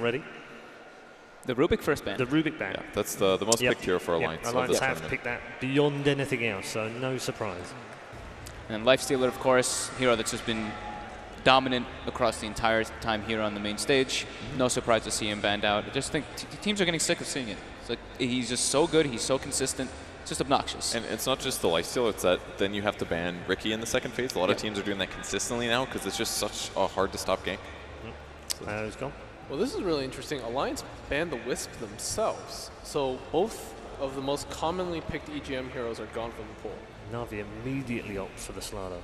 already. The Rubik first ban. The Rubik ban. Yeah, that's the most picked hero for Alliance. Alliance have picked that beyond anything else, so no surprise. And Lifestealer, of course, hero that's just been dominant across the entire time here on the main stage. No surprise to see him banned out. I just think teams are getting sick of seeing it. It's like he's just so good, he's so consistent. It's just obnoxious. And it's not just the lifesteal, it's that then you have to ban Ricky in the second phase. A lot of teams are doing that consistently now because it's just such a hard to stop gank. It's gone. Well, this is really interesting. Alliance banned the Wisp themselves. So both of the most commonly picked EGM heroes are gone from the pool. Na'Vi immediately opts for the Slido.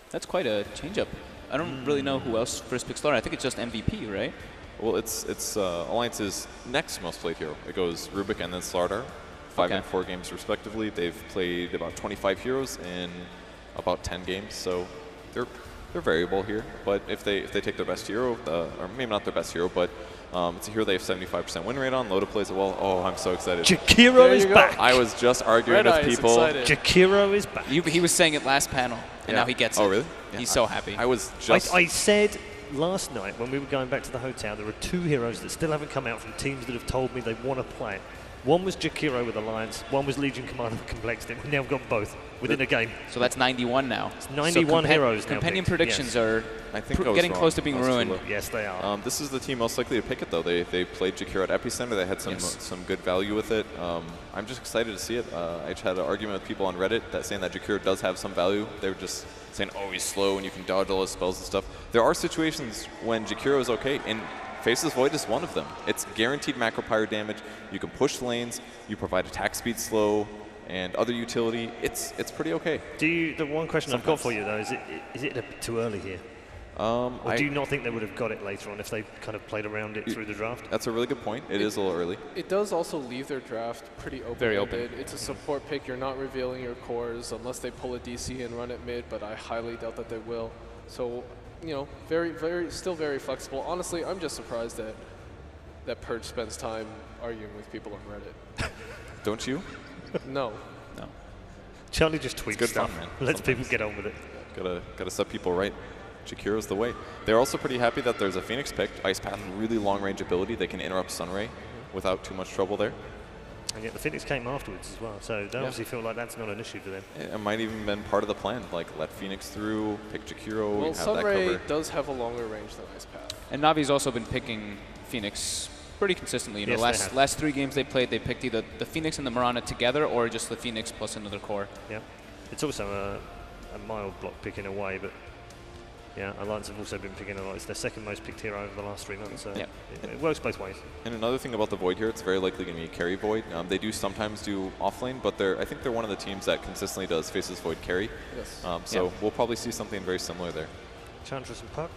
That's quite a change-up. I don't really know who else first picks Slido. I think it's just MVP, right? Well, it's Alliance's next most played hero. It goes Rubik and then Slardar, 5 and 4 games respectively. They've played about 25 heroes in about 10 games, so they're variable here. But if they take their best hero, or maybe not their best hero, but it's a hero they have 75% win rate on. Loda plays it well. Oh, I'm so excited. Jakiro is back. I was just arguing with people. Jakiro is back. He was saying it last panel, and now he gets it. Oh, really? He's so happy. I was just... I said last night when we were going back to the hotel, there are 2 heroes that still haven't come out from teams that have told me they want to play it. One was Jakiro with Alliance, one was Legion Commander with Complexity. We've now got both within a game. So that's 91 now. It's 91 heroes now. Companion predictions are getting close to being ruined. Yes, they are. This is the team most likely to pick it, though. They played Jakiro at Epicenter. They had some good value with it. I'm just excited to see it. I just had an argument with people on Reddit saying that Jakiro does have some value. They were just saying, oh, he's slow and you can dodge all his spells and stuff. There are situations when Jakiro is okay, and Faceless Void is one of them. It's guaranteed macro pyro damage. You can push lanes. You provide attack speed slow and other utility. It's pretty okay. The one question I've got for you though is it a bit too early here? Or do you not think they would have got it later on if they kind of played around it through the draft? That's a really good point. It is a little early. It does also leave their draft pretty open. Very open. It's a support pick. You're not revealing your cores unless they pull a DC and run it mid, but I highly doubt that they will. So, you know, still very flexible. Honestly, I'm just surprised that Purge spends time arguing with people on Reddit. Don't you? No. Charlie just tweets good stuff. fun, man. Lets people get on with it. Gotta set people right. Jakiro's the way. They're also pretty happy that there's a Phoenix picked. Ice Path, really long range ability. They can interrupt Sunray without too much trouble there. And yet the Phoenix came afterwards as well, so they obviously feel like that's not an issue for them. It might even been part of the plan, like let Phoenix through, pick Jakiro, Well, have Sunray that cover. does have a longer range than Ice Path. And Navi's also been picking Phoenix pretty consistently. You know, last 3 games they played, they picked either the Phoenix and the Mirana together or just the Phoenix plus another core. Yeah, it's also a mild block pick in a way, but yeah, Alliance have also been picking a lot. It's their second most picked hero over the last 3 months, so it works both ways. And another thing about the Void here, it's very likely going to be a carry Void. They do sometimes do offlane, but I think they're one of the teams that consistently does Faceless Void carry. Yes. So we'll probably see something very similar there. Chantress and Puck.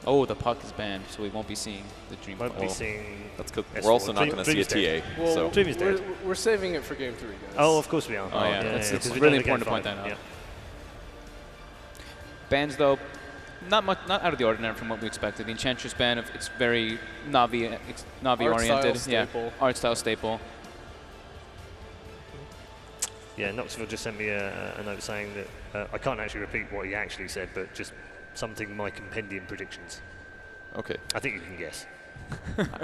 Oh, the Puck is banned, so we won't be seeing the Dream. Won't be seeing. That's good. We're also not going to see a TA. Well, so. Dream is dead. We're saving it for game 3, guys. Oh, of course we are. Oh, yeah. It's we really don't get important to point that out. Yeah. Bans, though, not out of the ordinary from what we expected. The Enchantress ban, it's very Navi oriented. Art style staple. Yeah, Knoxville just sent me a note saying that I can't actually repeat what he actually said, but just something my compendium predictions. Okay. I think you can guess.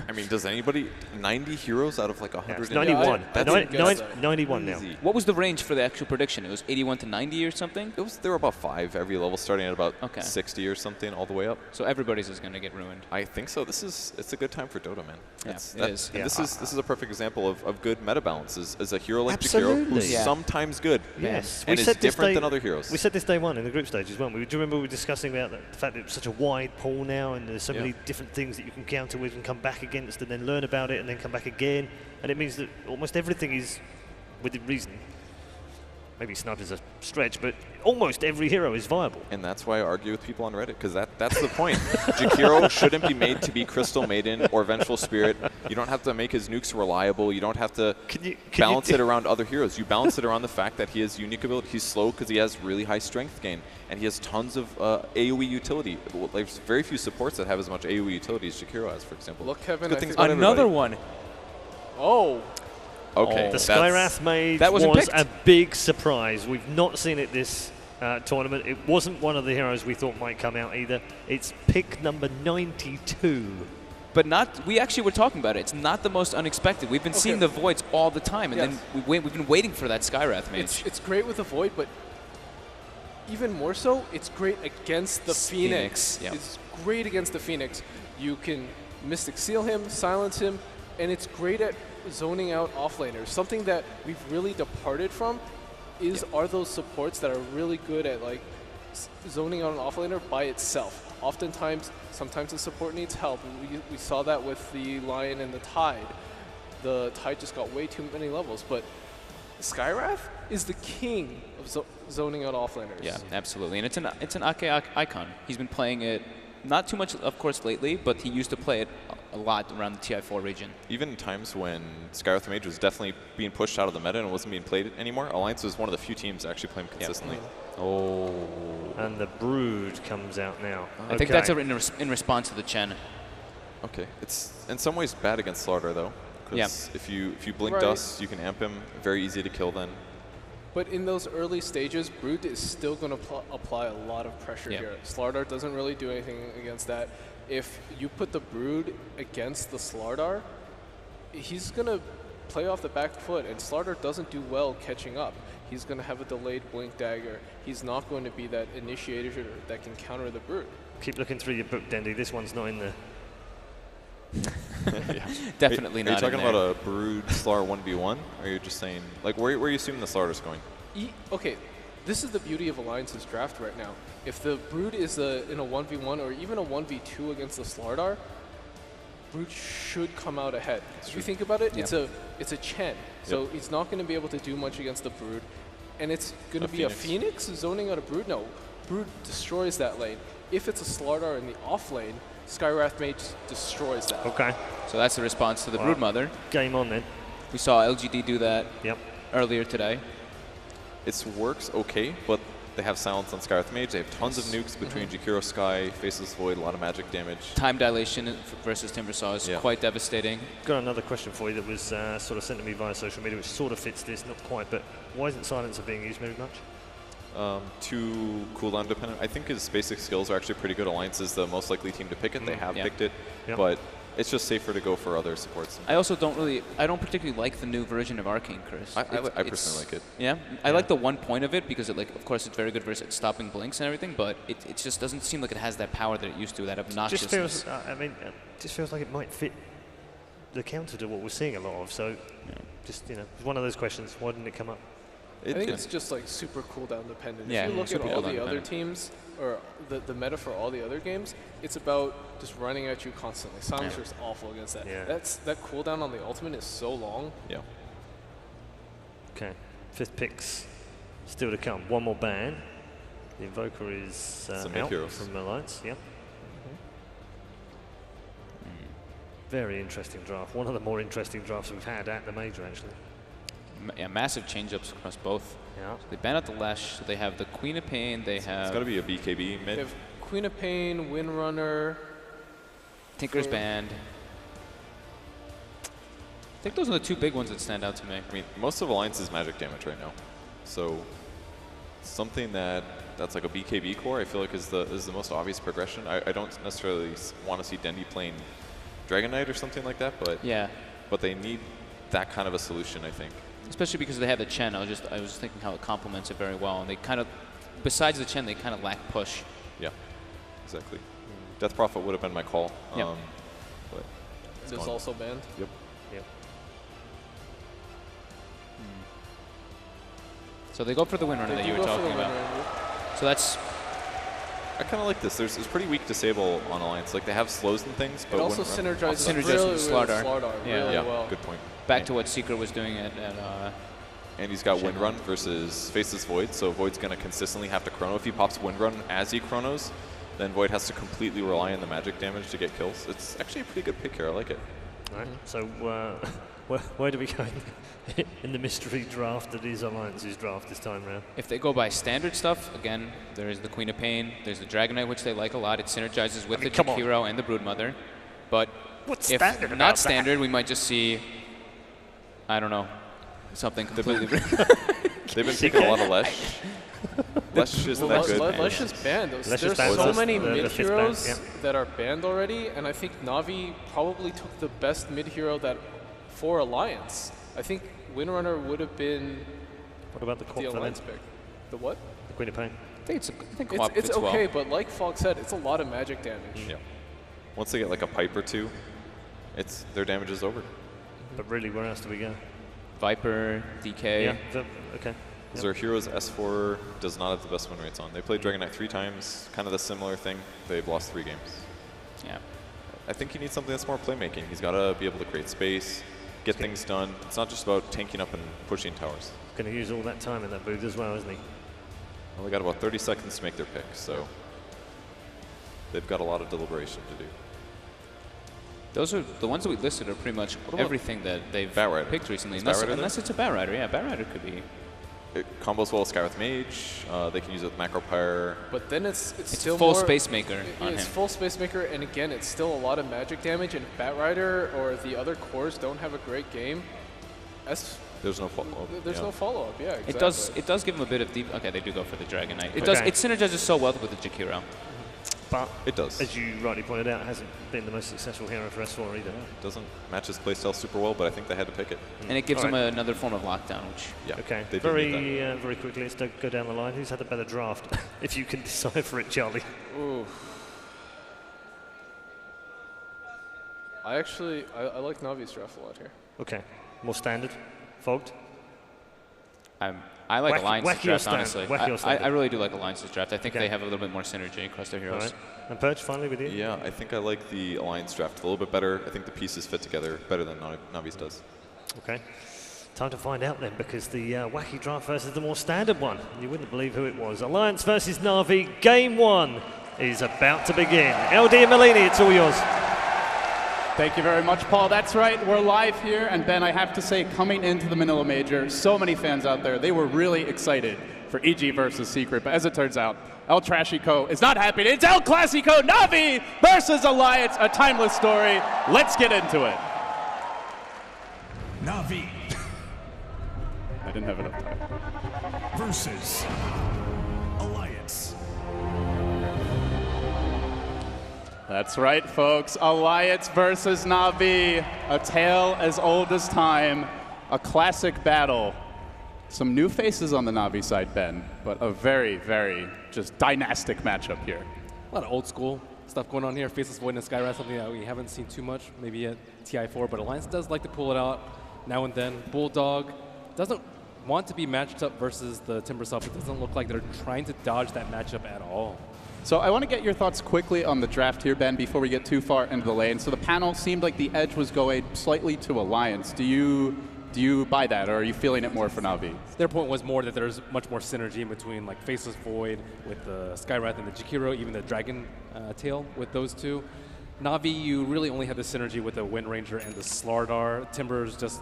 I mean, does anybody 90 heroes out of like 100? Yeah, 91. That's 91 easy. now. What was the range for the actual prediction? It was 81 to 90 or something? There were about 5 every level, starting at about Okay. 60 or something, all the way up. So everybody's is going to get ruined. I think so. It's a good time for Dota, man. Yeah, it is. And this is a perfect example of good meta balance. Is a hero like Jakiro Absolutely. who's Yeah. sometimes good, Yes. and is different than other heroes. We said this day one in the group stages, weren't we? Do you remember we were discussing about the fact that it's such a wide pool now and there's so many different things that you can counter with and come back against and then learn about it and then come back again. And it means that almost everything is, within reason, maybe Sniper's a stretch, but almost every hero is viable. And that's why I argue with people on Reddit, because that's the point. Jakiro shouldn't be made to be Crystal Maiden or Vengeful Spirit. You don't have to make his nukes reliable. You don't have to balance it around other heroes. You balance it around the fact that he has unique ability. He's slow because he has really high strength gain, and he has tons of AoE utility. There's very few supports that have as much AoE utility as Jakiro has, for example. Look, Kevin, another one. Oh. Okay. The Skyrath Mage that was picked. a big surprise. We've not seen it this tournament. It wasn't one of the heroes we thought might come out either. It's pick number 92. But we actually were talking about it. It's not the most unexpected. We've been seeing the Voids all the time, and then we've been waiting for that Skywrath mage. It's great with the Void, but even more so, it's great against the Phoenix. Yep. It's great against the Phoenix. You can Mystic Seal him, silence him, and it's great at zoning out offlaners. Something that we've really departed from are those supports that are really good at like zoning out an offlaner by itself. Oftentimes, sometimes the support needs help. We saw that with the Lion and the Tide. The Tide just got way too many levels, but Skywrath is the king of zoning out offlaners. Yeah, absolutely, and it's an Ake icon. He's been playing it not too much, of course, lately, but he used to play it a lot around the TI4 region. Even in times when Skywrath Mage was definitely being pushed out of the meta and wasn't being played anymore, Alliance was one of the few teams actually playing consistently. Oh. And the Brood comes out now. I think that's in response to the Chen. Okay. It's in some ways bad against Slaughter, though. Because if you blink Dust, you can amp him. Very easy to kill then. But in those early stages, Brood is still going to apply a lot of pressure here. Slardar doesn't really do anything against that. If you put the Brood against the Slardar, he's going to play off the back foot, and Slardar doesn't do well catching up. He's going to have a delayed blink dagger. He's not going to be that initiator that can counter the Brood. Keep looking through your book, Dendy. This one's not in there. Definitely not. Are you talking about a Brood Slar 1v1? Or are you just saying, like, where are you assuming the Slardar's going? Okay, this is the beauty of Alliance's draft right now. If the Brood is in a 1v1 or even a 1v2 against the Slardar, Brood should come out ahead. If you think about it, it's a Chen, so he's not going to be able to do much against the Brood. And it's going to be a Phoenix zoning out a Brood? No, Brood destroys that lane. If it's a Slardar in the off lane, Skywrath Mage destroys that. Okay. So that's the response to the Broodmother. Game on then. We saw LGD do that earlier today. It works okay, but they have silence on Skywrath Mage. They have tons of nukes between Jakiro Sky, Faceless Void, a lot of magic damage. Time dilation versus Timbersaw is quite devastating. Got another question for you that was sort of sent to me via social media, which sort of fits this, not quite, but why isn't Silencer being used very much? Too cooldown dependent. I think his basic skills are actually pretty good. Alliance is the most likely team to pick it. They have picked it, but it's just safer to go for other supports. I also don't particularly like the new version of Arcane Curse. I personally like it. Yeah? I like the one point of it because of course it's very good versus stopping blinks and everything, but it just doesn't seem like it has that power that it used to, that obnoxiousness. It just feels like it might fit the counter to what we're seeing a lot of, so just, it's one of those questions. Why didn't it come up? I think it's just like super cooldown dependent. Yeah, if you look at all the other teams, or the meta for all the other games, it's about just running at you constantly. Silencer's awful against that. Yeah. That cooldown on the ultimate is so long. Yeah. Okay. 5th picks still to come. One more ban. The Invoker is out from Alliance. Yeah. Very interesting draft. One of the more interesting drafts we've had at the Major, actually. Massive change-ups across both. Yeah. So they ban out the Lash, so they have the Queen of Pain, they have... It's got to be a BKB mid. They have Queen of Pain, Windrunner... Tinker's Band. I think those are the two big ones that stand out to me. I mean, most of Alliance is magic damage right now. So something that's like a BKB core, I feel like is the most obvious progression. I don't necessarily want to see Dendy playing Dragon Knight or something like that, but they need that kind of a solution, I think. Especially because they have the Chen. I was thinking how it complements it very well, and they kind of, besides the Chen, they kind of lack push. Yeah, exactly. Death Prophet would have been my call. Yep. But it's also banned. Yep. So they go for the Windrunner that you were talking about. So that's... I kind of like this. There's pretty weak disable on Alliance. Like, they have slows and things, but it also synergizes really with Slardar. Really well. Good point. Back to what Secret was doing at and he's got Windrun versus Faceless Void, so Void's going to consistently have to chrono. If he pops Windrun as he chronos, then Void has to completely rely on the magic damage to get kills. It's actually a pretty good pick here. I like it. All right. So where do we go in the mystery draft that is Alliance's draft this time round? If they go by standard stuff, again, there is the Queen of Pain, there's the Dragon Knight, which they like a lot. It synergizes with the Jakiro and the Broodmother. But what's if standard about not standard, we might just see, I don't know, something completely different. They've been picking a lot of Lesh. Lesh isn't that good. Lesh is banned. Lesh There's is banned. so many The mid fifth heroes ban, that are banned already, and I think Navi probably took the best mid hero that for Alliance. I think Windrunner would have been What about the the Quap Alliance pick. The what? The Queen of Pain. I think Quap It's fits okay, well. but like Fogg said, it's a lot of magic damage. Yeah. Once they get like a pipe or two, their damage is over. But really, where else do we go? Viper, DK. Yeah. Okay. Because their heroes S4 does not have the best win rates on. They played Dragon Knight 3 times, kind of the similar thing. They've lost 3 games. Yeah. I think he needs something that's more playmaking. He's got to be able to create space, get things done. It's not just about tanking up and pushing towers. Going to use all that time in that booth as well, isn't he? Well, they got about 30 seconds to make their pick, so they've got a lot of deliberation to do. Those are the ones that we listed are pretty much everything that they've Batrider? picked recently. Is Unless, Batrider unless it's a Batrider. Yeah, Batrider could be. It combos well with Skywrath Mage. They can use it with Macro Pyre. But then it's It's still full more, Space Maker on It's him. full Space Maker, and again, it's still a lot of magic damage. And if Batrider or the other cores don't have a great game, There's no follow-up. there's no follow-up. Yeah, exactly. It does give them a bit of deep. Okay, they do go for the Dragon Knight. It Okay. does. It synergizes so well with the Jakiro. But It does. as you rightly pointed out, hasn't been the most successful hero for S4 either. Doesn't match his playstyle super well, but I think they had to pick it. And it gives All them another form of lockdown, which Yeah. Okay, They did need that. very quickly, let's go down the line. Who's had the better draft? If you can decipher it, Charlie. Ooh. I like Navi's draft a lot here. Okay, more standard, fogged. I like Wacky- Alliance's wacky or draft, stand- honestly. wacky or standard? I really do like Alliance's draft. I think Okay. they have a little bit more synergy across their All heroes. right, and Perch, finally with you. Yeah, I think I like the Alliance draft a little bit better. I think the pieces fit together better than Navi's does. Okay, time to find out then, because the wacky draft versus the more standard one. You wouldn't believe who it was. Alliance versus Na'Vi, game 1 is about to begin. LD and Malini, it's all yours. Thank you very much, Paul. That's right, we're live here, and Ben, I have to say, coming into the Manila Major, so many fans out there, they were really excited for EG versus Secret, but as it turns out, El Trashico is not happy. It's El Clasico, Na'Vi versus Alliance, a timeless story. Let's get into it. Na'Vi I didn't have enough time. versus Alliance. That's right, folks. Alliance versus Na'Vi, a tale as old as time, a classic battle. Some new faces on the Na'Vi side, Ben, but a very, very just dynastic matchup here. A lot of old school stuff going on here. Faceless Void and Skywrath, something that we haven't seen too much, maybe at TI4, but Alliance does like to pull it out now and then. Bulldog doesn't want to be matched up versus the Timbersaw. It doesn't look like they're trying to dodge that matchup at all. So I want to get your thoughts quickly on the draft here, Ben, before we get too far into the lane. So the panel seemed like the edge was going slightly to Alliance. Do you buy that, or are you feeling it more for Na'Vi? Their point was more that there's much more synergy in between like Faceless Void with the Skywrath and the Jakiro, even the Dragon Tail with those two. Na'Vi, you really only have the synergy with the Wind Ranger and the Slardar. Timber's just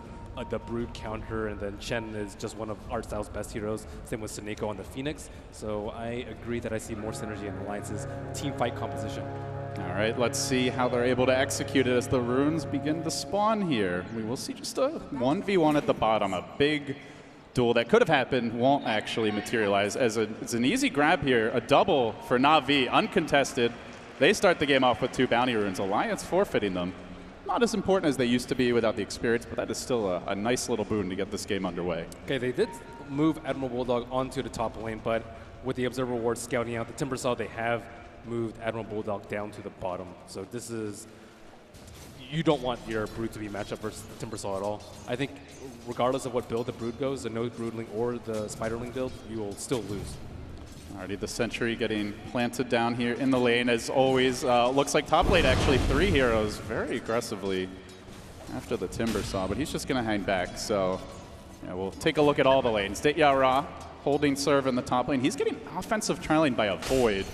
the Brood counter, and then Chen is just one of Art Style's best heroes. Same with Seneko on the Phoenix. So I agree that I see more synergy in Alliance's team fight composition. All right, let's see how they're able to execute it as the runes begin to spawn here. We will see just a 1v1 at the bottom. A big duel that could have happened won't actually materialize as it's an easy grab here. A double for Na'Vi, uncontested. They start the game off with 2 bounty runes. Alliance forfeiting them. Not as important as they used to be without the experience, but that is still a nice little boon to get this game underway. Okay, they did move Admiral Bulldog onto the top lane, but with the Observer Ward scouting out the Timbersaw, they have moved Admiral Bulldog down to the bottom. So this is, you don't want your Brood to be matched up versus the Timbersaw at all. I think regardless of what build the Brood goes, the no Broodling or the Spiderling build, you will still lose. Alrighty, the Sentry getting planted down here in the lane as always. Looks like top lane actually 3 heroes very aggressively after the Timbersaw, but he's just going to hang back. So yeah, we'll take a look at all the lanes. Ditya Ra holding serve in the top lane. He's getting offensive trialing by a Void.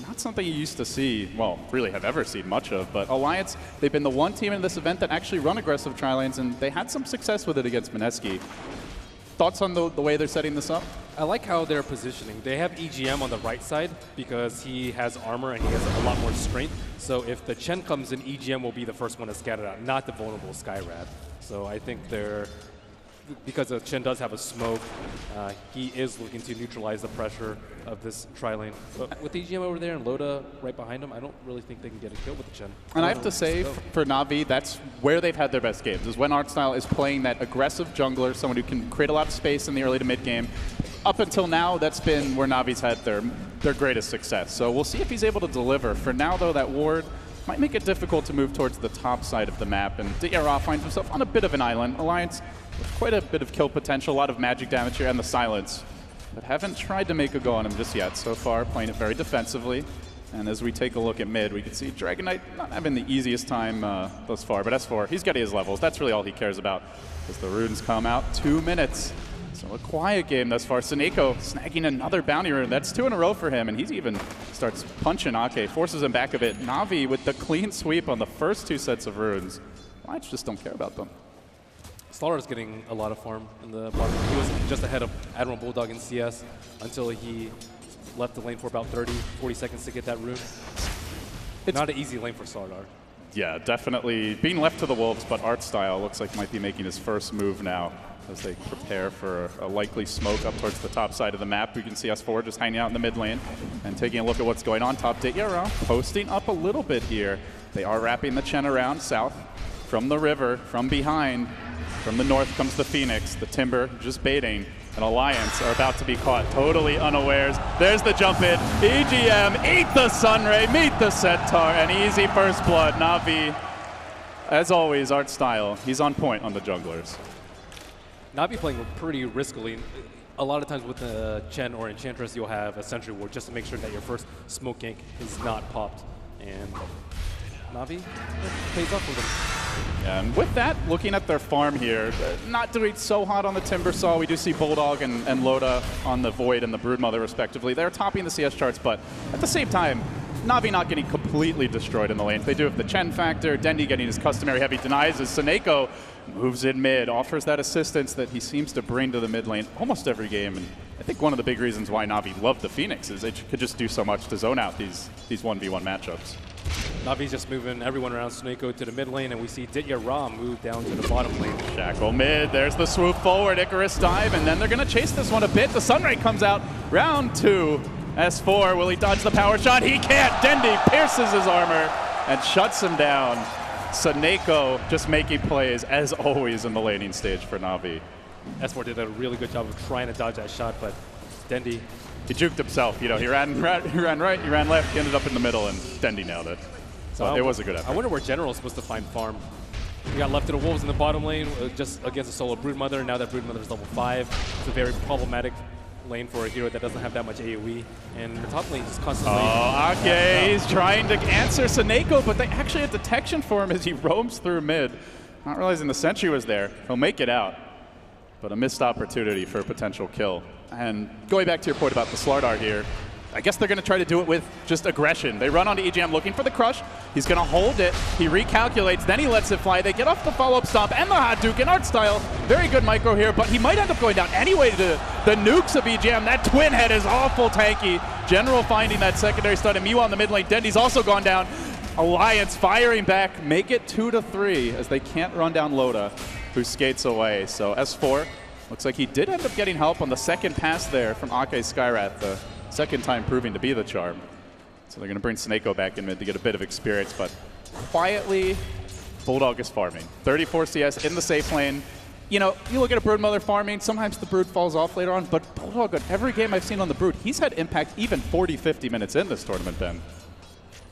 Not something you used to see, well, really have ever seen much of, but Alliance, they've been the one team in this event that actually run aggressive tri-lanes, and they had some success with it against Mineski. Thoughts on the way they're setting this up? I like how they're positioning. They have EGM on the right side because he has armor and he has a lot more strength. So if the Chen comes in, EGM will be the first one to scatter out, not the vulnerable Skywrath. So I think they're because Chen does have a smoke, he is looking to neutralize the pressure of this tri-lane. But with EGM over there and Loda right behind him, I don't really think they can get a kill with the Chen. And I have to say, for Na'Vi, that's where they've had their best games, is when Artstyle is playing that aggressive jungler, someone who can create a lot of space in the early to mid game. Up until now, that's been where Na'Vi's had their greatest success. So we'll see if he's able to deliver. For now, though, that ward might make it difficult to move towards the top side of the map, and Dira finds himself on a bit of an island. Alliance with quite a bit of kill potential, a lot of magic damage here, and the silence. But haven't tried to make a go on him just yet. So far, playing it very defensively. And as we take a look at mid, we can see Dragon Knight not having the easiest time thus far, but S4, he's getting his levels. That's really all he cares about. As the runes come out, 2 minutes. So a quiet game thus far. Seneko snagging another bounty rune. That's 2 in a row for him, and he's even starts punching Ake, forces him back a bit. Na'Vi with the clean sweep on the first 2 sets of runes. Lions just don't care about them. Slaughter is getting a lot of farm in the bottom. He was just ahead of Admiral Bulldog in CS until he left the lane for about 30, 40 seconds to get that rune. It's not an easy lane for Slardar. Yeah, definitely being left to the wolves, but Artstyle looks like might be making his first move now as they prepare for a likely smoke up towards the top side of the map. We can see S4 just hanging out in the mid lane and taking a look at what's going on top. Dira posting up a little bit here. They are wrapping the Chen around south from the river, from behind. From the north comes the Phoenix, the Timber just baiting, and Alliance are about to be caught totally unawares. There's the jump in, EGM, eat the Sunray, meet the Centaur, and easy first blood. Na'Vi, as always, Artstyle, he's on point on the junglers. Na'Vi playing pretty riskily. A lot of times with the Chen or Enchantress, you'll have a Sentry Ward just to make sure that your first smoke gank is not popped. And Na'Vi pays off for them. And with that, looking at their farm here, not doing so hot on the Timbersaw. We do see Bulldog and Loda on the Void and the Broodmother, respectively. They're topping the CS charts, but at the same time, Na'Vi not getting completely destroyed in the lanes. They do have the Chen factor, Dendi getting his customary heavy denies as Seneko moves in mid, offers that assistance that he seems to bring to the mid lane almost every game. And I think one of the big reasons why Na'Vi love the Phoenix is they could just do so much to zone out these 1v1 matchups. Na'Vi's just moving everyone around Seneko to the mid lane, and we see Ditya Ra move down to the bottom lane. Shackle mid, there's the swoop forward, Icarus dive, and then they're going to chase this one a bit. The Sunray comes out, round 2. S4, will he dodge the power shot? He can't! Dendi pierces his armor and shuts him down. Seneko just making plays, as always, in the laning stage for Na'Vi. S4 did a really good job of trying to dodge that shot, but Dendi... He juked himself, you know, he ran right, he ran left, he ended up in the middle, and Dendi nailed it. So it was a good effort. I wonder where General is supposed to find farm. We got left to the Wolves in the bottom lane, just against a solo Broodmother. Now that Broodmother is level 5, it's a very problematic lane for a hero that doesn't have that much AoE. And the top lane is constantly... Oh, okay, he's trying to answer Seneko, but they actually have detection for him as he roams through mid. Not realizing the sentry was there. He'll make it out, but a missed opportunity for a potential kill. And going back to your point about the Slardar here, I guess they're going to try to do it with just aggression. They run onto EGM looking for the crush. He's going to hold it. He recalculates. Then he lets it fly. They get off the follow-up stomp and the Hadouken in Artstyle. Very good micro here, but he might end up going down anyway to the nukes of EGM. That twin head is awful tanky. General finding that secondary stun. And Miwa on the mid lane. Dendi's also gone down. Alliance firing back. Make it 2-3 as they can't run down Loda, who skates away. So S4 looks like he did end up getting help on the second pass there from Ake Skyrath. The second time proving to be the charm. So they're going to bring Seneko back in mid to get a bit of experience, but quietly, Bulldog is farming. 34 CS in the safe lane. You know, you look at a Broodmother farming, sometimes the Brood falls off later on, but Bulldog, on every game I've seen on the Brood, he's had impact even 40, 50 minutes in this tournament, Ben.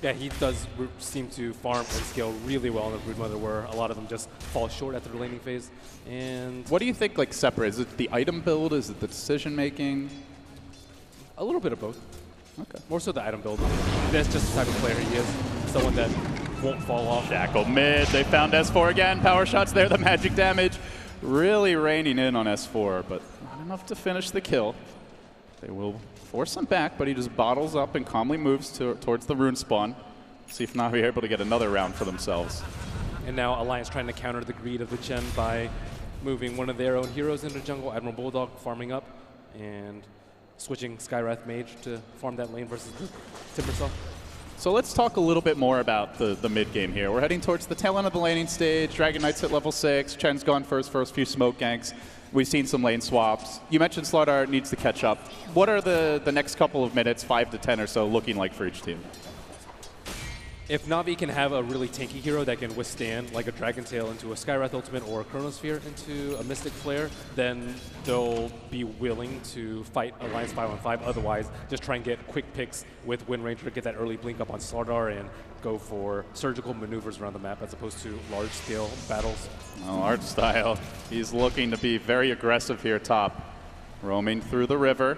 Yeah, he does seem to farm and scale really well in the Broodmother, where a lot of them just fall short after the laning phase. And what do you think like separates? Is it the item build? Is it the decision making? A little bit of both. Okay. More so the item build. That's just the type of player he is. Someone that won't fall off. Shackle mid. They found S4 again. Power shots there. The magic damage really raining in on S4, but not enough to finish the kill. They will force him back, but he just bottles up and calmly moves towards the rune spawn. See if Na'Vi are able to get another round for themselves. And now Alliance trying to counter the greed of the Chen by moving one of their own heroes into jungle. Admiral Bulldog farming up and switching Skyrath Mage to farm that lane versus the Timbersaw. So let's talk a little bit more about the mid game here. We're heading towards the tail end of the laning stage. Dragon Knight's at level 6. Chen's gone first few smoke ganks. We've seen some lane swaps. You mentioned Slardar needs to catch up. What are the next couple of minutes, 5 to 10 or so, looking like for each team? If Na'Vi can have a really tanky hero that can withstand like a Dragon Tail into a Skywrath Ultimate or a Chronosphere into a Mystic Flare, then they'll be willing to fight Alliance 5-on-5. Otherwise, just try and get quick picks with Wind Ranger, get that early blink up on Slardar, and go for surgical maneuvers around the map as opposed to large-scale battles. Well, art style, he's looking to be very aggressive here top. Roaming through the river.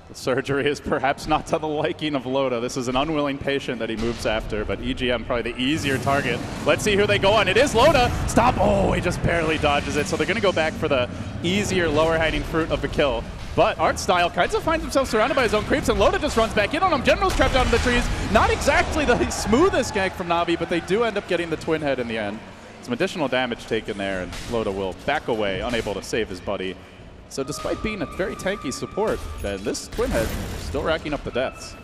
The surgery is perhaps not to the liking of Loda. This is an unwilling patient that he moves after, but EGM probably the easier target. Let's see who they go on. It is Loda. Stop. Oh, he just barely dodges it. So they're going to go back for the easier, lower-hanging fruit of the kill. But Artstyle kind of finds himself surrounded by his own creeps, and Loda just runs back in on him. General's trapped out in the trees. Not exactly the smoothest gank from Na'Vi, but they do end up getting the twin head in the end. Some additional damage taken there, and Loda will back away, unable to save his buddy. So despite being a very tanky support, then this Twin Head still racking up the deaths.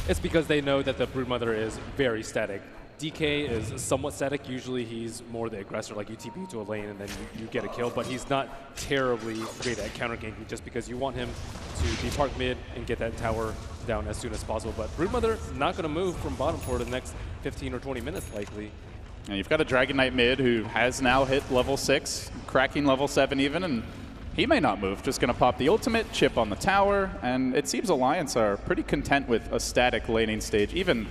It's because they know that the Broodmother is very static. DK is somewhat static. Usually he's more the aggressor, like you TP to a lane and then you get a kill, but he's not terribly great at counter ganking just because you want him to be parked mid and get that tower down as soon as possible. But Broodmother not going to move from bottom for the next 15 or 20 minutes likely. And you've got a Dragon Knight mid who has now hit level 6, cracking level 7 even, and he may not move, just going to pop the ultimate, chip on the tower, and it seems Alliance are pretty content with a static laning stage, even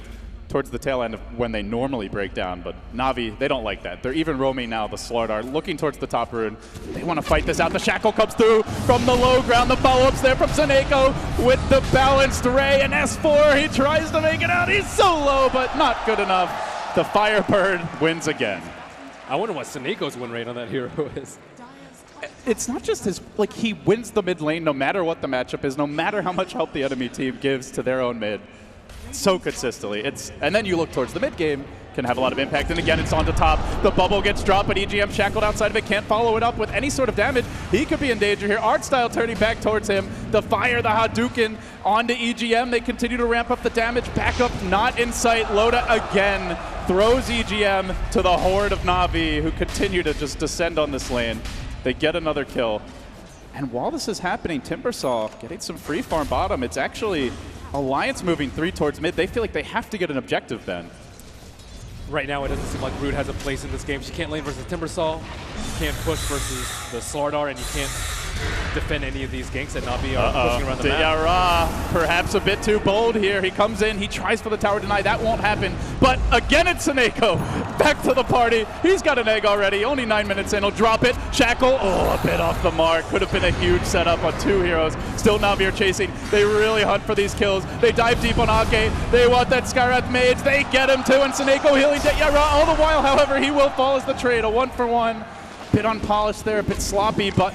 towards the tail end of when they normally break down, but Na'Vi, they don't like that. They're even roaming now, the Slardar, looking towards the top rune. They want to fight this out. The Shackle comes through from the low ground. The follow-ups there from Seneko with the balanced Ray and S4. He tries to make it out. He's so low, but not good enough. The Firebird wins again. I wonder what Seneco's win rate on that hero is. It's not just his, like, he wins the mid lane no matter what the matchup is, no matter how much help the enemy team gives to their own mid. So consistently. And then you look towards the mid game, can have a lot of impact, and again it's on to top. The bubble gets dropped, but EGM shackled outside of it, can't follow it up with any sort of damage. He could be in danger here. Artstyle turning back towards him. The fire, the Hadouken onto EGM. They continue to ramp up the damage. Back up, not in sight. Loda again throws EGM to the horde of Na'Vi, who continue to just descend on this lane. They get another kill. And while this is happening, Timbersaw getting some free farm bottom. It's actually Alliance moving 3 towards mid. They feel like they have to get an objective then. Right now, it doesn't seem like Brood has a place in this game. She can't lane versus Timbersaw. You can't push versus the Slardar, and you can't defend any of these ganks that Na'Vi are pushing around the map. Yara, perhaps a bit too bold here. He comes in, he tries for the tower deny. That won't happen. But again, it's Seneko. Back to the party. He's got an egg already. Only 9 minutes in. He'll drop it. Shackle, a bit off the mark. Could have been a huge setup on 2 heroes. Still Na'Vi are chasing. They really hunt for these kills. They dive deep on Ake. They want that Skywrath Mage. They get him too, and Seneko healing Yara. All the while, however, he will fall as the trade. A 1-for-1. Bit unpolished there, a bit sloppy, but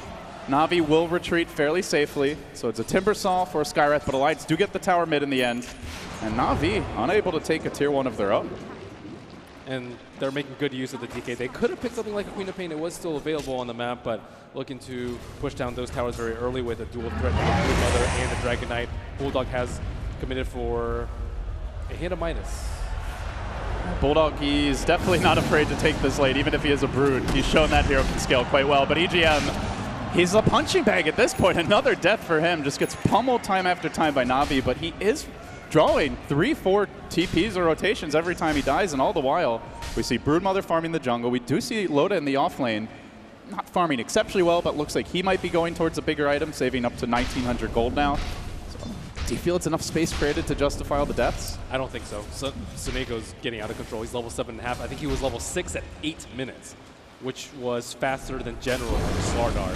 Na'Vi will retreat fairly safely. So it's a Timbersaw for a Skywrath, but Alliance do get the tower mid in the end. And Na'Vi unable to take a tier 1 of their own. And they're making good use of the DK. They could have picked something like a Queen of Pain. It was still available on the map, but looking to push down those towers very early with a dual threat, the Broodmother and the Dragon Knight. Bulldog has committed for a hit of minus. Bulldog, he's definitely not afraid to take this late, even if he is a Brood. He's shown that hero can scale quite well, but EGM, he's a punching bag at this point. Another death for him. Just gets pummeled time after time by Na'Vi, but he is drawing 3-4 TPs or rotations every time he dies, and all the while, we see Broodmother farming the jungle. We do see Loda in the off lane, not farming exceptionally well, but looks like he might be going towards a bigger item, saving up to 1,900 gold now. So, do you feel it's enough space created to justify all the deaths? I don't think so. Seneco's getting out of control. He's level 7.5. I think he was level 6 at 8 minutes, which was faster than General with Slardar.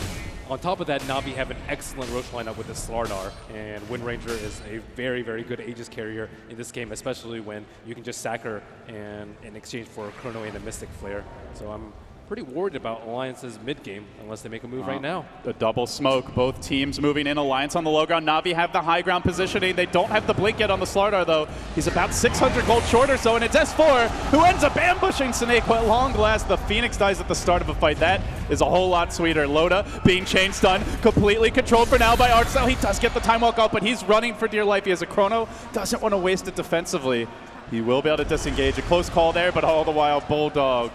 On top of that, Na'Vi have an excellent Roche lineup with the Slardar, and Wind Ranger is a very, very good Aegis carrier in this game, especially when you can just sack her and in exchange for a Chrono and a Mystic Flare. So I'm pretty worried about Alliance's mid game unless they make a move right now. The double smoke, both teams moving in. Alliance on the low ground. Na'Vi have the high ground positioning. They don't have the blink yet on the Slardar, though. He's about 600 gold short or so, and it's S4 who ends up ambushing Snake. At long last, the Phoenix dies at the start of a fight. That is a whole lot sweeter. Loda being chain stunned, completely controlled for now by Artstyle. He does get the time walk out, but he's running for dear life. He has a chrono, doesn't want to waste it defensively. He will be able to disengage. A close call there, but all the while, Bulldog,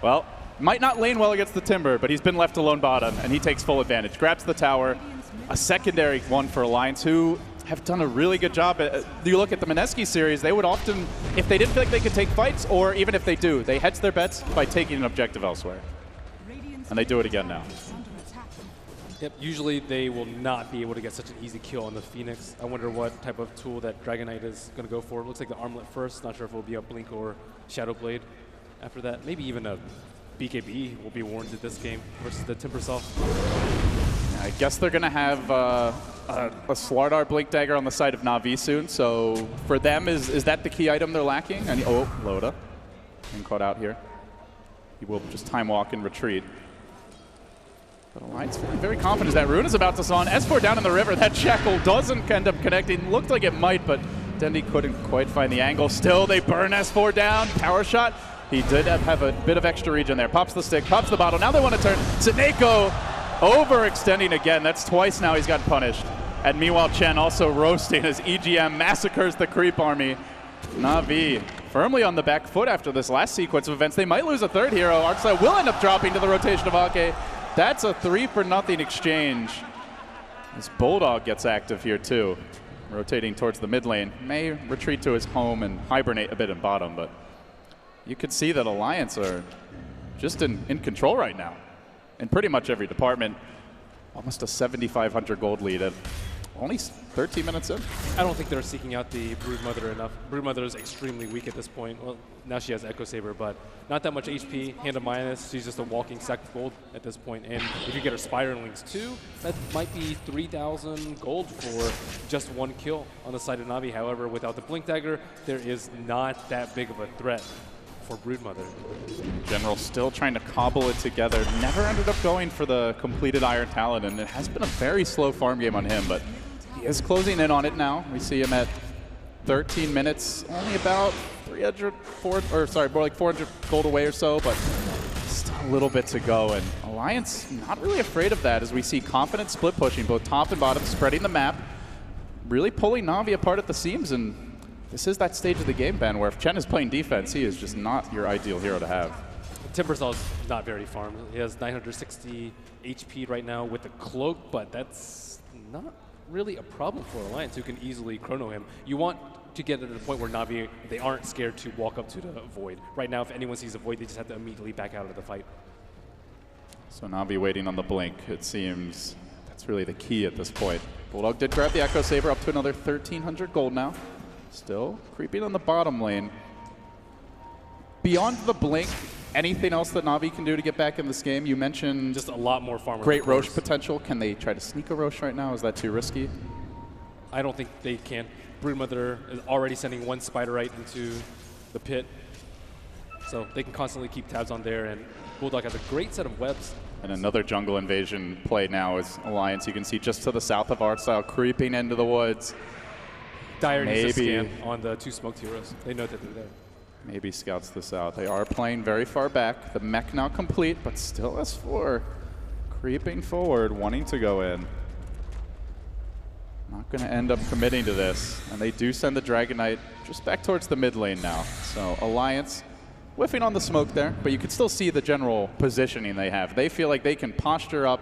well, might not lane well against the Timber, but he's been left alone bottom, and he takes full advantage. Grabs the tower. A secondary one for Alliance, who have done a really good job. You look at the Mineski series, they would often, if they didn't feel like they could take fights, or even if they do, they hedge their bets by taking an objective elsewhere. And they do it again now. Yep, usually they will not be able to get such an easy kill on the Phoenix. I wonder what type of tool that Dragon Knight is going to go for. It looks like the Armlet first. Not sure if it will be a Blink or Shadow Blade after that. Maybe even a BKB will be warranted this game versus the Timbersaw. I guess they're going to have a Slardar Blink Dagger on the side of Na'Vi soon. So for them, is that the key item they're lacking? And oh, Loda. Getting caught out here. He will just time walk and retreat. But Alliance feeling very confident. That rune is about to spawn. S4 down in the river. That Shackle doesn't end up connecting. Looked like it might, but Dendi couldn't quite find the angle. Still, they burn S4 down. Power shot. He did have a bit of extra regen there. Pops the stick, pops the bottle. Now they want to turn. Tsuneko overextending again. That's twice now he's gotten punished. And meanwhile, Chen also roasting as EGM massacres the creep army. Na'Vi firmly on the back foot after this last sequence of events. They might lose a third hero. Artside will end up dropping to the rotation of Ake. That's a 3-for-0 exchange. This Bulldog gets active here too. Rotating towards the mid lane. May retreat to his home and hibernate a bit in bottom, but you could see that Alliance are just in control right now in pretty much every department. Almost a 7,500 gold lead at only 13 minutes in. I don't think they're seeking out the Broodmother enough. Broodmother is extremely weak at this point. Well, now she has Echo Saber, but not that much HP. Hand of minus, she's just a walking sack of gold at this point. And if you get her Spiderlings too, that might be 3,000 gold for just one kill on the side of Na'Vi. However, without the Blink Dagger, there is not that big of a threat for Broodmother. General still trying to cobble it together. Never ended up going for the completed Iron Talon, and it has been a very slow farm game on him, but he is closing in on it now. We see him at 13 minutes, only about 400 gold away or so, but still a little bit to go. And Alliance not really afraid of that as we see confident split pushing, both top and bottom, spreading the map, really pulling Na'Vi apart at the seams. And this is that stage of the game, Ben, where if Chen is playing defense, he is just not your ideal hero to have. Timbersaw's not very farmed. He has 960 HP right now with the cloak, but that's not really a problem for Alliance, who can easily chrono him. You want to get to the point where Na'Vi, they aren't scared to walk up to the Void. Right now, if anyone sees a Void, they just have to immediately back out of the fight. So Na'Vi waiting on the blink. It seems that's really the key at this point. Bulldog did grab the Echo Saber up to another 1,300 gold now. Still creeping on the bottom lane. Beyond the blink, anything else that Na'Vi can do to get back in this game? You mentioned just a lot more farmers. Great Roche potential. Can they try to sneak a Roche right now? Is that too risky? I don't think they can. Broodmother is already sending one Spiderite into the pit, so they can constantly keep tabs on there, and Bulldog has a great set of webs. And another jungle invasion play now is Alliance. You can see just to the south of Artstyle creeping into the woods. Dire needs to scan on the two smoked heroes. They know that they're there. Maybe scouts this out. They are playing very far back. The mech now complete, but still S4 creeping forward, wanting to go in. Not going to end up committing to this. And they do send the Dragon Knight just back towards the mid lane now. So Alliance whiffing on the smoke there, but you can still see the general positioning they have. They feel like they can posture up,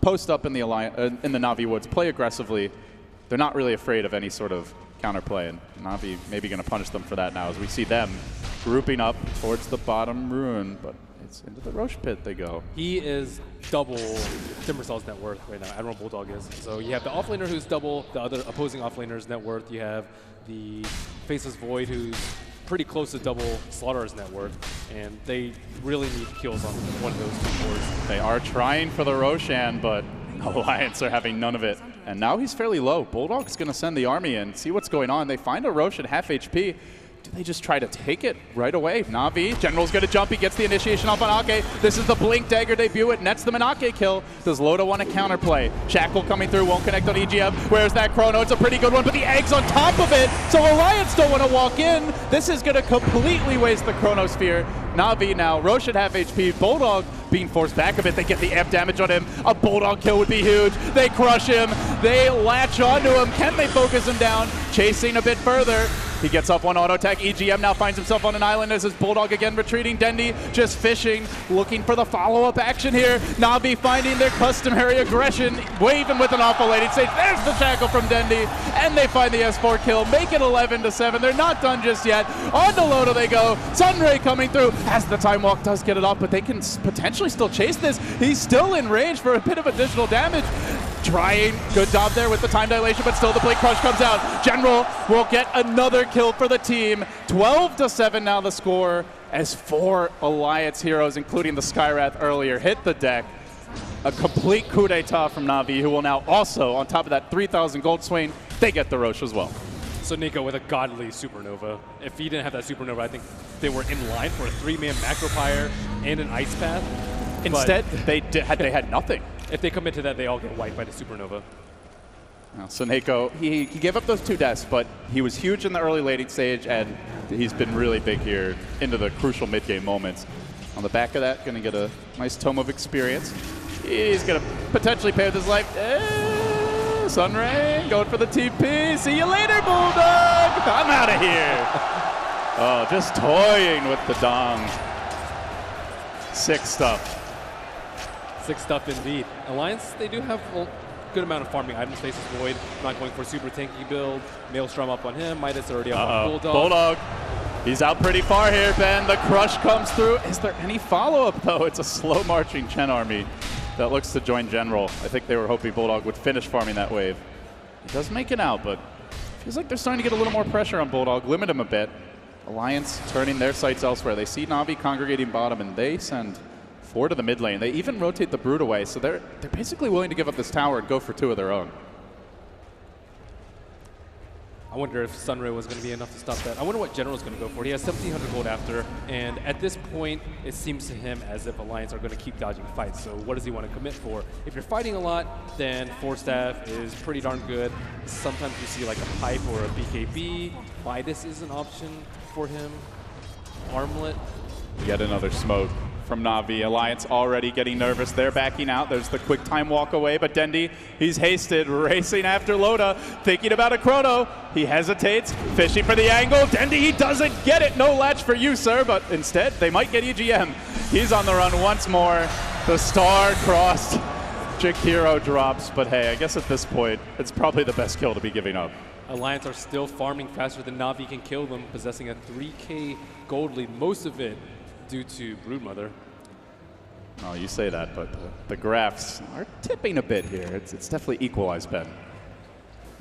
post up in the Na'Vi woods, play aggressively. They're not really afraid of any sort of counterplay, and Na'Vi maybe going to punish them for that now as we see them grouping up towards the bottom rune, but it's into the Roche pit they go. He is double Timbersaw's net worth right now, Admiral Bulldog is. So you have the offlaner who's double the other opposing offlaner's net worth. You have the Faceless Void who's pretty close to double Slaughter's net worth, and they really need kills on one of those two boards. They are trying for the Roshan, but Alliance are having none of it. And now he's fairly low. Bulldog's going to send the army in, see what's going on. They find a Roche at half HP. do they just try to take it right away? Na'Vi, General's going to jump. He gets the initiation off on Ake. This is the Blink Dagger debut. It nets the Manake kill. Does Loda want to counterplay? Shackle coming through, won't connect on EGM. Where's that Chrono? It's a pretty good one, but the Egg's on top of it. So Alliance don't want to walk in. This is going to completely waste the Chronosphere. Na'Vi now, Roche at half HP. Bulldog being forced back a bit. They get the amp damage on him. A Bulldog kill would be huge. They crush him. They latch onto him. Can they focus him down? Chasing a bit further. He gets up one auto attack. EGM now finds himself on an island as his Bulldog again retreating. Dendi just fishing, looking for the follow-up action here. Na'Vi finding their customary aggression, waving with an awful lady stage. There's the shackle from Dendi, and they find the S4 kill, make it 11-7. They're not done just yet. On to Loda they go. Sunray coming through as the Time Walk does get it off, but they can potentially still chase this. He's still in range for a bit of additional damage. Trying, good job there with the time dilation, but still the Blink Crush comes out. General will get another kill for the team. 12-7 now the score as 4 Alliance heroes, including the Skywrath earlier, hit the deck. A complete coup d'etat from Na'Vi, who will now also, on top of that 3,000 gold swing, they get the Roche as well. So Nico with a godly Supernova. If he didn't have that Supernova, I think they were in line for a 3-man Macro Pyre and an Ice Path. Instead, they had nothing. If they commit to that, they all get wiped by the Supernova. Well, Soneko, he gave up those 2 deaths, but he was huge in the early lating stage, and he's been really big here into the crucial mid-game moments. On the back of that, going to get a nice tome of experience. He's going to potentially pay with his life. Sunray going for the TP. See you later, Bulldog. I'm out of here. Oh, just toying with the dong. Sick stuff. Sick stuff indeed. Alliance, they do have a good amount of farming items. Faces Void, not going for a super tanky build. Maelstrom up on him. Midas already up on Bulldog. Bulldog. He's out pretty far here, Ben. The crush comes through. Is there any follow-up, though? It's a slow-marching Chen army that looks to join General. I think they were hoping Bulldog would finish farming that wave. He does make it out, but feels like they're starting to get a little more pressure on Bulldog, limit him a bit. Alliance turning their sights elsewhere. They see Na'Vi congregating bottom, and they send 4 to the mid lane. They even rotate the Brood away, so they're basically willing to give up this tower and go for 2 of their own. I wonder if Sunray was going to be enough to stop that. I wonder what General's going to go for. He has 1,700 gold after, and at this point, it seems to him as if Alliance are going to keep dodging fights. So what does he want to commit for? If you're fighting a lot, then 4-staff is pretty darn good. Sometimes you see like a pipe or a BKB. Midas is an option for him. Armlet. Yet another smoke from Na'Vi. Alliance already getting nervous. They're backing out. There's the quick time walk away, but Dendi, he's hasted, racing after Loda, thinking about a Chrono. He hesitates, fishing for the angle. Dendi, he doesn't get it. No latch for you, sir, but instead, they might get EGM. He's on the run once more. The star-crossed Jakiro drops, but hey, I guess at this point, it's probably the best kill to be giving up. Alliance are still farming faster than Na'Vi can kill them, possessing a 3K gold lead, most of it due to Broodmother. Oh, you say that, but the graphs are tipping a bit here. It's definitely equalized, Ben.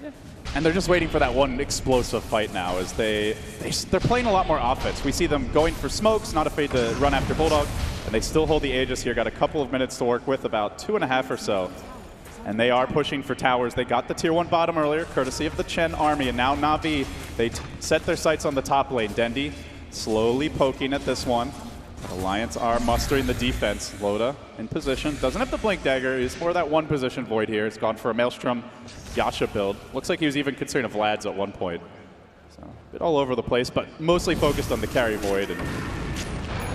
Yeah. And they're just waiting for that one explosive fight now as they're playing a lot more offense. We see them going for smokes, not afraid to run after Bulldog, and they still hold the Aegis here. Got a couple of minutes to work with, about 2.5 or so. And they are pushing for towers. They got the tier 1 bottom earlier, courtesy of the Chen army, and now Na'Vi, they set their sights on the top lane. Dendi slowly poking at this one. Alliance are mustering the defense. Loda in position. Doesn't have the Blink Dagger. He's for that 1 position void here. He's gone for a Maelstrom Yasha build. Looks like he was even considering a Vlad's at one point. So a bit all over the place, but mostly focused on the carry void. And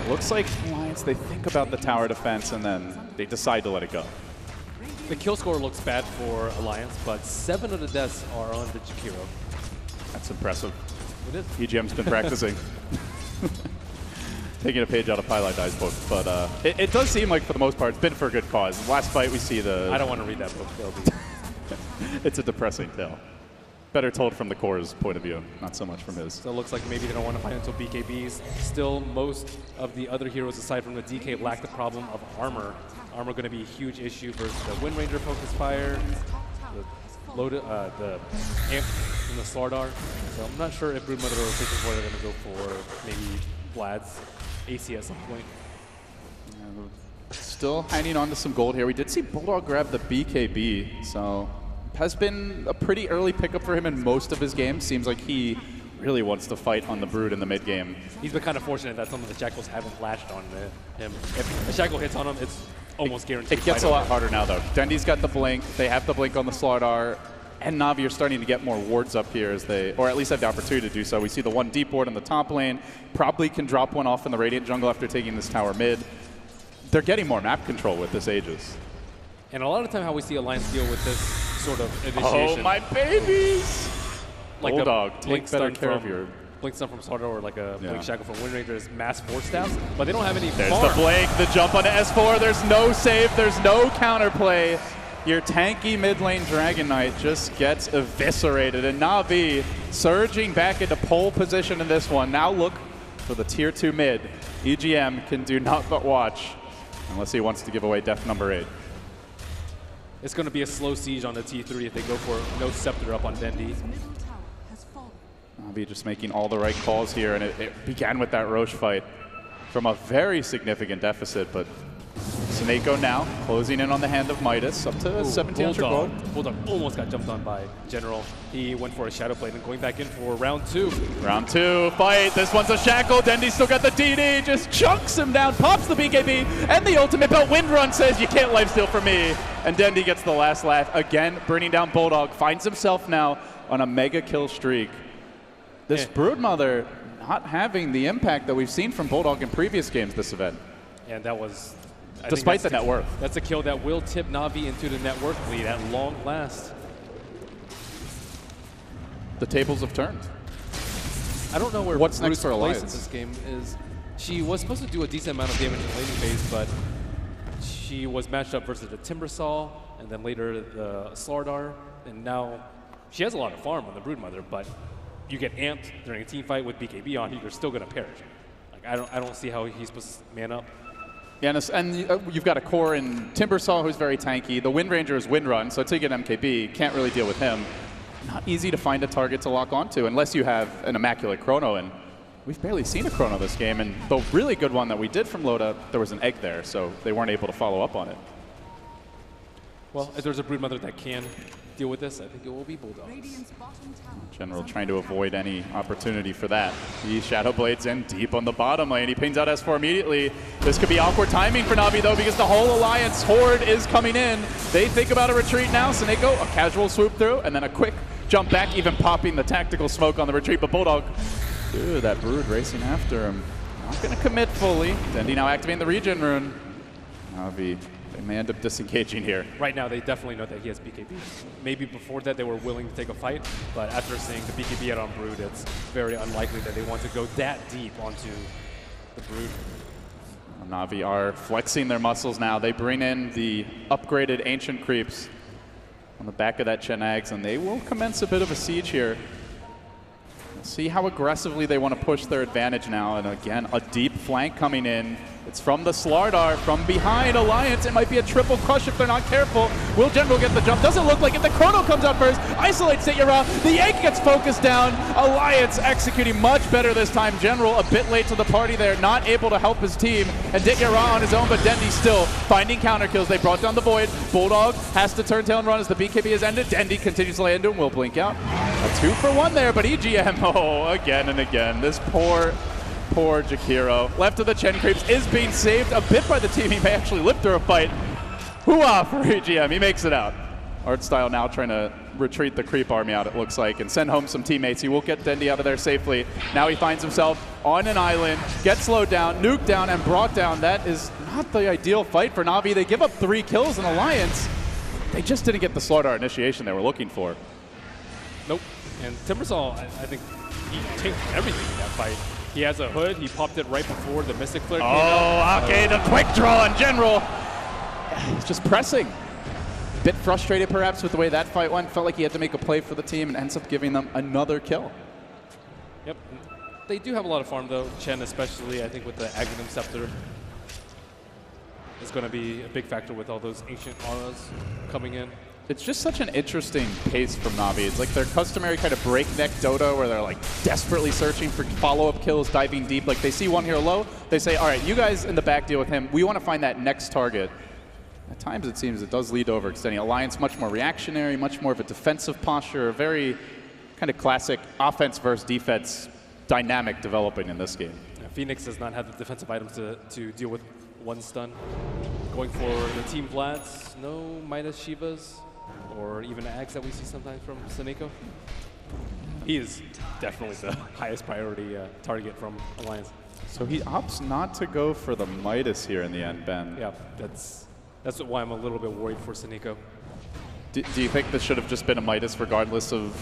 looks like Alliance, they think about the tower defense and then they decide to let it go. The kill score looks bad for Alliance, but 7 of the deaths are on the Jakiro. That's impressive. It is. EGM's been practicing. Taking a page out of Pylai Dai's book, but it does seem like for the most part it's been for a good cause. Last fight we see the... I don't want to read that book. It's a depressing tale. Better told from the core's point of view, not so much from his. So it looks like maybe they don't want to fight until BKBs. Still, most of the other heroes aside from the DK lack the problem of armor. Armor going to be a huge issue versus the Wind Ranger focus fire, the Amp, and the Slardar. So I'm not sure if Broodmother or Faces Void are going to go for maybe Vlad's AC at some point. Still hanging on to some gold here. We did see Bulldog grab the BKB, so has been a pretty early pickup for him in most of his games. Seems like he really wants to fight on the Brood in the mid game. He's been kind of fortunate that some of the Shackles haven't latched on him. If a Shackle hits on him, it's almost guaranteed. It gets a lot harder now, though. Dendy's got the blink. They have the blink on the Slardar. And Na'Vi are starting to get more wards up here as they, or at least have the opportunity to do so. We see the one deep ward in the top lane. Probably can drop one off in the Radiant jungle after taking this tower mid. They're getting more map control with this Aegis. And a lot of the time how we see Alliance deal with this sort of initiation. Oh, my babies! Like Bulldog, Blink take better stun care of from your... Blink stun from Slardar or like a Blink Shackle from Wind Ranger is mass force staffs, but they don't have any There's farm. the Blink, the jump onto S4. There's no save, there's no counterplay. Your tanky mid lane Dragon Knight just gets eviscerated. And Na'Vi surging back into pole position in this one. Now look for the tier 2 mid. EGM can do not but watch, unless he wants to give away death number 8. It's going to be a slow siege on the T3 if they go for no Scepter up on Dendi. Na'Vi just making all the right calls here, and it began with that Roche fight from a very significant deficit, but Snako now closing in on the hand of Midas, up to 1700 gold. Bulldog almost got jumped on by General. He went for a Shadow Blade and going back in for round 2. Round 2, fight. This one's a Shackle. Dendy still got the DD, just chunks him down, pops the BKB, and the ultimate, but Windrun says, you can't lifesteal for me. And Dendy gets the last laugh, again bringing down Bulldog, finds himself now on a mega kill streak. This Broodmother not having the impact that we've seen from Bulldog in previous games this event. And that was... Despite the net worth. That's a kill that will tip Na'Vi into the net worth lead at long last. The tables have turned. I don't know where What's next for place in Alliance? this game is. She was supposed to do a decent amount of damage in the laning phase, but she was matched up versus the Timbersaw, and then later the Slardar, and now she has a lot of farm on the Broodmother, but you get amped during a team fight with BKB on you, you're still going to perish. Like I don't see how he's supposed to man up. Yeah, and you've got a core in Timbersaw who's very tanky. The Wind Ranger is Windrun, so until you get MKB, can't really deal with him. Not easy to find a target to lock onto unless you have an immaculate Chrono, and we've barely seen a Chrono this game, and the really good one that we did from Loda, there was an egg there, so they weren't able to follow up on it. Well, if there's a Broodmother that can deal with this, I think it will be Bulldogs. General trying to avoid any opportunity for that. He Shadow Blades in deep on the bottom lane. He pings out S4 immediately. This could be awkward timing for Na'Vi though, because the whole Alliance horde is coming in. They think about a retreat now. Snako, a casual swoop through, and then a quick jump back, even popping the tactical smoke on the retreat. But Bulldog, ooh, that Brood racing after him. Not going to commit fully. Dendi now activating the regen rune. Na'Vi, they may end up disengaging here. Right now, they definitely know that he has BKB. Maybe before that, they were willing to take a fight, but after seeing the BKB out on Brood, it's very unlikely that they want to go that deep onto the Brood. Na'Vi are flexing their muscles now. They bring in the upgraded Ancient Creeps on the back of that Chenags, and they will commence a bit of a siege here. We'll see how aggressively they want to push their advantage now. And again, a deep flank coming in. It's from the Slardar, from behind Alliance. It might be a triple crush if they're not careful. Will General get the jump? Doesn't look like it. The Chrono comes out first, isolates Ditya. The egg gets focused down. Alliance executing much better this time. General a bit late to the party there, not able to help his team. And Ditya on his own, but Dendi still finding counter kills. They brought down the Void. Bulldog has to turn tail and run as the BKB has ended. Dendi continues to lay into him, will blink out. A 2-for-1 there, but EGM, oh, again and again. This poor Jakiro. Left of the Chen Creeps is being saved a bit by the team. He may actually live through a fight. Hooah for EGM. He makes it out. Artstyle now trying to retreat the creep army out, it looks like, and send home some teammates. He will get Dendi out of there safely. Now he finds himself on an island, gets slowed down, nuked down, and brought down. That is not the ideal fight for Na'Vi. They give up 3 kills in Alliance. They just didn't get the Slardar initiation they were looking for. Nope. And Timbersaw, I think he tanked everything in that fight. He has a hood. He popped it right before the Mystic Flare came out. Okay, the quick draw in general. He's just pressing. Bit frustrated perhaps with the way that fight went. Felt like he had to make a play for the team and ends up giving them another kill. Yep. They do have a lot of farm though. Chen especially, I think with the Aghanim Scepter is going to be a big factor with all those ancient auras coming in. It's just such an interesting pace from Na'Vi. It's like their customary kind of breakneck Dota where they're like desperately searching for follow-up kills, diving deep. Like they see one hero low, they say, all right, you guys in the back deal with him. We want to find that next target. At times it seems it does lead to overextending. Alliance much more reactionary, much more of a defensive posture, a very kind of classic offense versus defense dynamic developing in this game. Phoenix does not have the defensive items to deal with one stun. Going for the Team Vlads, no Midas Shivas, or even Ags that we see sometimes from Seneko. He is definitely the highest priority target from Alliance. So he opts not to go for the Midas here in the end, Ben. Yeah, that's why I'm a little bit worried for Seneko. Do you think this should have just been a Midas regardless of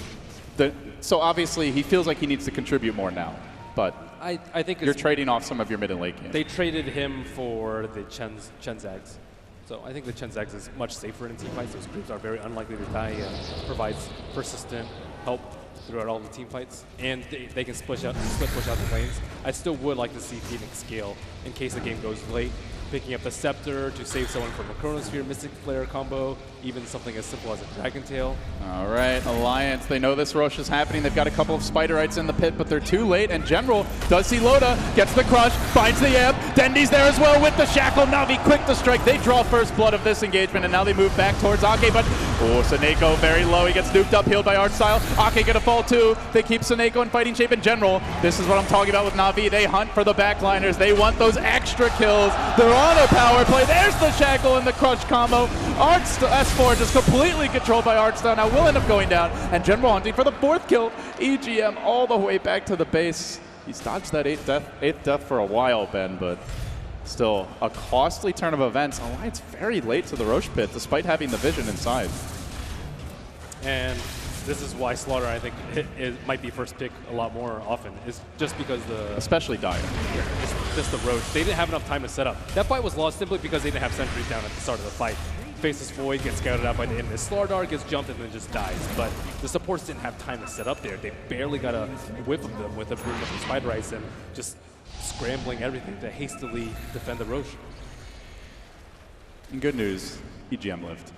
the... So obviously he feels like he needs to contribute more now, but I think you're trading off some of your mid and late game. They traded him for the Chen Zags. So I think the Chen Zags is much safer in team fights. Those creeps are very unlikely to die and provides persistent help throughout all the team fights. And they can split push out the lanes. I still would like to see Phoenix scale in case the game goes late. Picking up the Scepter to save someone from a Chronosphere Mystic Flare combo, even something as simple as a Dragon Tail. All right, Alliance, they know this Roche is happening. They've got a couple of Spiderites in the pit, but they're too late. And General does see Loda, gets the crush, finds the amp. Dendi's there as well with the Shackle. Navi quick to strike. They draw first blood of this engagement, and now they move back towards Ake, but Seneko very low. He gets nuked up, healed by Artstyle. Ake gonna fall too. They keep Seneko in fighting shape in general. This is what I'm talking about with Navi. They hunt for the backliners. They want those extra kills. They're on a power play. There's the Shackle and the Crush combo. S4 just completely controlled by Artstyle. Now will end up going down, and General hunting for the 4th kill. EGM all the way back to the base. He's dodged that 8th death for a while, Ben, but still a costly turn of events. Alliance very late to the Roche pit, despite having the vision inside. And this is why Slaughter, I think, it might be first pick a lot more often. Is just because especially Dire. Yeah, just the Roche. They didn't have enough time to set up. That fight was lost simply because they didn't have sentries down at the start of the fight. Faces Void, gets scouted out by the enemy. Slaughter gets jumped and then just dies. But the supports didn't have time to set up there. They barely got a whiff of them with a broom of the Spiderites and just scrambling everything to hastily defend the Roche. And good news, EGM lived.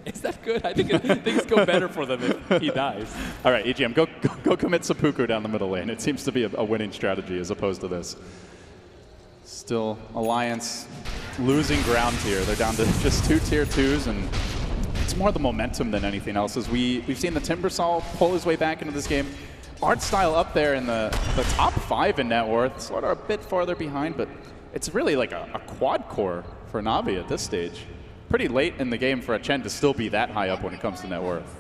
Is that good? I think things go better for them if he dies. All right, EGM, go commit seppuku down the middle lane. It seems to be a winning strategy as opposed to this. Still, Alliance losing ground here. They're down to just 2 tier 2s, and it's more the momentum than anything else. As we've seen the Timbersaw pull his way back into this game. Artstyle up there in the top 5 in net worth, sort of a bit farther behind, but it's really like a quad core for Navi at this stage. Pretty late in the game for a Chen to still be that high up when it comes to net worth.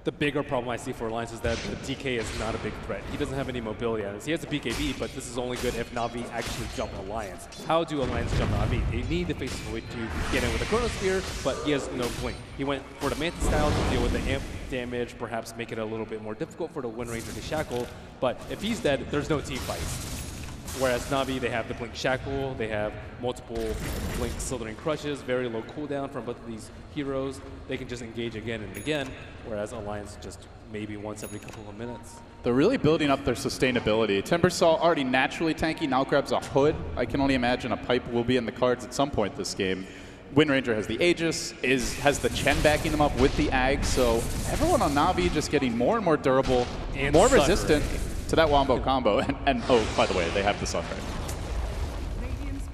The bigger problem I see for Alliance is that the DK is not a big threat. He doesn't have any mobility on this. He has a BKB, but this is only good if Navi actually jump Alliance. How do Alliance jump Navi? They need the Faceless Void to get in with a Chronosphere, but he has no blink. He went for the Manta style to deal with the amp damage, perhaps make it a little bit more difficult for the Wind Ranger to shackle, but if he's dead, there's no team fight. Whereas Navi, they have the Blink Shackle, they have multiple Blink Slithering Crushes, very low cooldown from both of these heroes. They can just engage again and again, whereas Alliance just maybe once every couple of minutes. They're really building up their sustainability. Timbersaw already naturally tanky, now grabs a hood. I can only imagine a pipe will be in the cards at some point this game. Wind Ranger has the Aegis, has the Chen backing them up with the Ag, so everyone on Navi just getting more and more durable, and more resistant to that Wombo combo. And oh, by the way, they have the Sunray.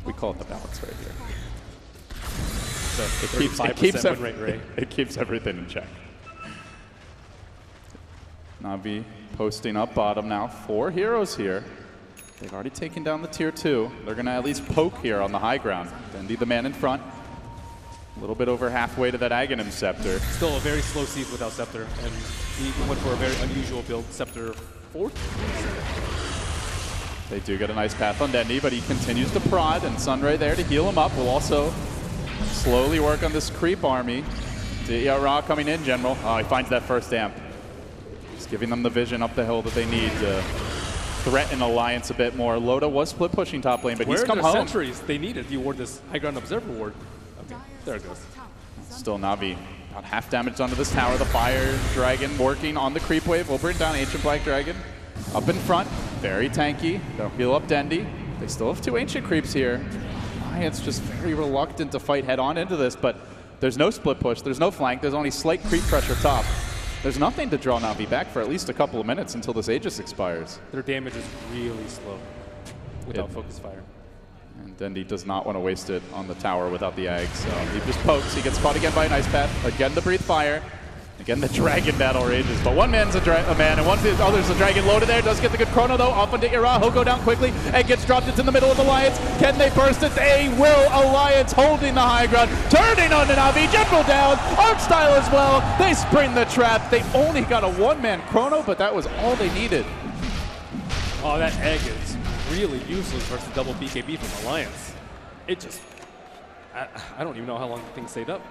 We call it the balance right here. So it keeps everything in check. Navi posting up bottom now. 4 heroes here. They've already taken down the tier 2. They're going to at least poke here on the high ground. Dendi, the man in front. A little bit over halfway to that Aghanim Scepter. Still a very slow siege without Scepter, and he went for a very unusual build, Scepter 4th. They do get a nice path on Dendi, but he continues to prod, and Sunray there to heal him up. Will also slowly work on this creep army. Ra coming in, General. Oh, he finds that first amp. Just giving them the vision up the hill that they need to threaten Alliance a bit more. Loda was split pushing top lane, but he's come home. Sentries? They needed the award, this high ground observer ward. Okay, there it goes. Still Navi about half damage onto this tower. The Fire Dragon working on the creep wave. Will bring down Ancient Black Dragon. Up in front, very tanky. They'll heal up Dendi. They still have 2 Ancient creeps here. Alliance just very reluctant to fight head on into this, but there's no split push, there's no flank, there's only slight creep pressure top. There's nothing to draw Navi back for at least a couple of minutes until this Aegis expires. Their damage is really slow without focus fire. And Dendi does not want to waste it on the tower without the Ag, so he just pokes. He gets caught again by an Ice Path. Again to breathe fire. Again, the Dragon battle rages, but one man's a man, and the other's a Dragon. Loaded there, does get the good chrono though, off onto Ira. He'll go down quickly, and gets dropped. It's in the middle of Alliance. Can they burst it? They will. Alliance holding the high ground, turning on the Na'Vi. General down, art style as well. They spring the trap. They only got a one-man chrono, but that was all they needed. Oh, that egg is really useless versus double BKB from Alliance. It just, I don't even know how long the thing stayed up.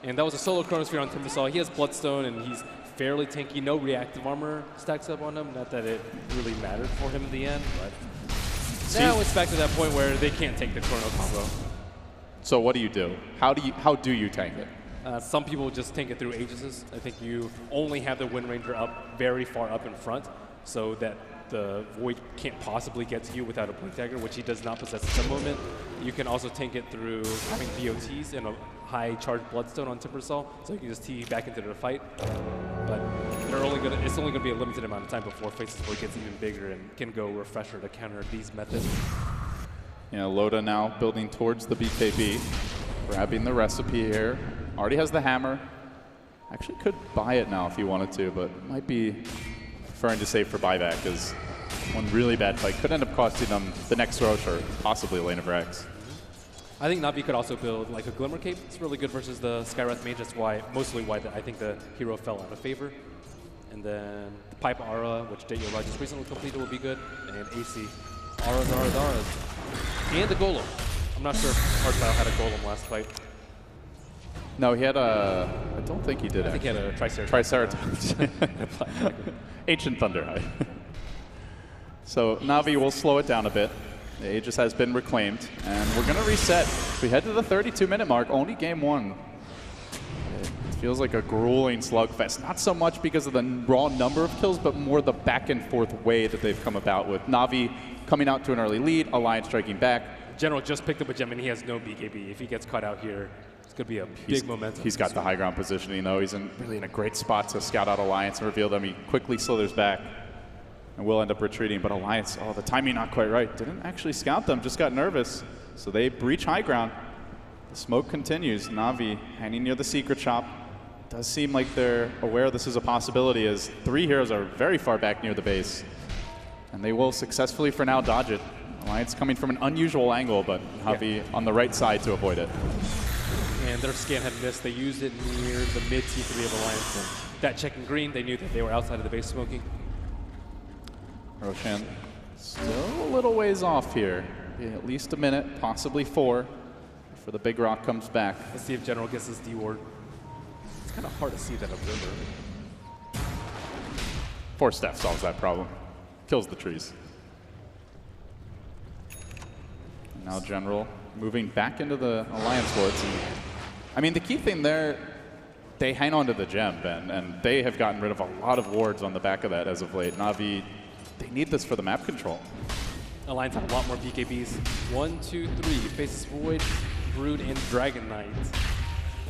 And that was a solo Chronosphere on Timbersaw. He has Bloodstone, and he's fairly tanky. No reactive armor stacks up on him. Not that it really mattered for him in the end, but now it's back to that point where they can't take the Chrono combo. So what do you do? How do you tank it? Some people just tank it through Aegises. I think you only have the Wind Ranger up very far up in front, so that the Void can't possibly get to you without a Blink Dagger, which he does not possess at the moment. You can also tank it through having BOTs and a high charged Bloodstone on Timbersaw, so you can just tee back into the fight. But it's only gonna be a limited amount of time before Faces Void gets even bigger and can go Refresher to counter these methods. Loda now building towards the BKB, grabbing the recipe here. Already has the hammer. Actually could buy it now if he wanted to, but might be preferring to save for buyback, because one really bad fight could end up costing them the next Roche or possibly a lane of Rex. I think Na'Vi could also build like a Glimmer Cape. It's really good versus the Skywrath Mage. That's mostly why I think the hero fell out of favor. And then the Pipe Aura, which Date Your Ride just recently completed, will be good. And AC. Auras. And the Golem. I'm not sure if Hardstyle had a Golem last fight. No, he had a... I don't think he did. I think he had a Triceratops. Triceratops. Ancient Thunder. So Na'Vi will slow it down a bit. The Aegis has been reclaimed, and we're going to reset. We head to the 32-minute mark, only game one. It feels like a grueling slugfest. Not so much because of the raw number of kills, but more the back and forth way that they've come about, with Na'Vi coming out to an early lead, Alliance striking back. General just picked up a gem, and he has no BKB. If he gets caught out here, it's going to be a big momentum. He's got the high ground positioning, though. He's really in a great spot to scout out Alliance and reveal them. He quickly slithers back and will end up retreating. But Alliance, the timing not quite right. Didn't actually scout them, just got nervous. So they breach high ground. The smoke continues. Na'Vi hanging near the secret shop. Does seem like they're aware this is a possibility, as three heroes are very far back near the base. And they will successfully, for now, dodge it. Alliance coming from an unusual angle, but Na'Vi on the right side to avoid it. And their scan had missed. They used it near the mid T3 of Alliance. And that check in green, they knew that they were outside of the base smoking. Roshan still a little ways off here. At least a minute, possibly 4, before the big rock comes back. Let's see if General gets his D-ward. It's kind of hard to see that observer. 4 staff solves that problem. Kills the trees. And now General moving back into the Alliance wards. And, I mean, the key thing there, they hang on to the gem, Ben, and they have gotten rid of a lot of wards on the back of that as of late. Na'Vi, they need this for the map control. Alliance have a lot more BKBs. 1, 2, 3. Faces Void, Brood, and Dragon Knight.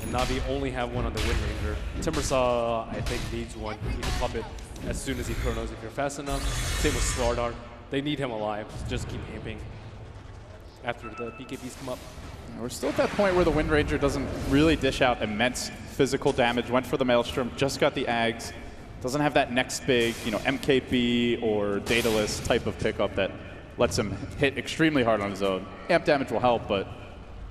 And Na'Vi only have one on the Wind Ranger. Timbersaw, I think, needs one. He can pop it as soon as he chronos if you're fast enough. Same with Slardar. They need him alive. Just keep amping after the BKBs come up. We're still at that point where the Wind Ranger doesn't really dish out immense physical damage. Went for the Maelstrom, just got the Ags. Doesn't have that next big, MKB or Daedalus type of pickup that lets him hit extremely hard on his own. Amp damage will help, but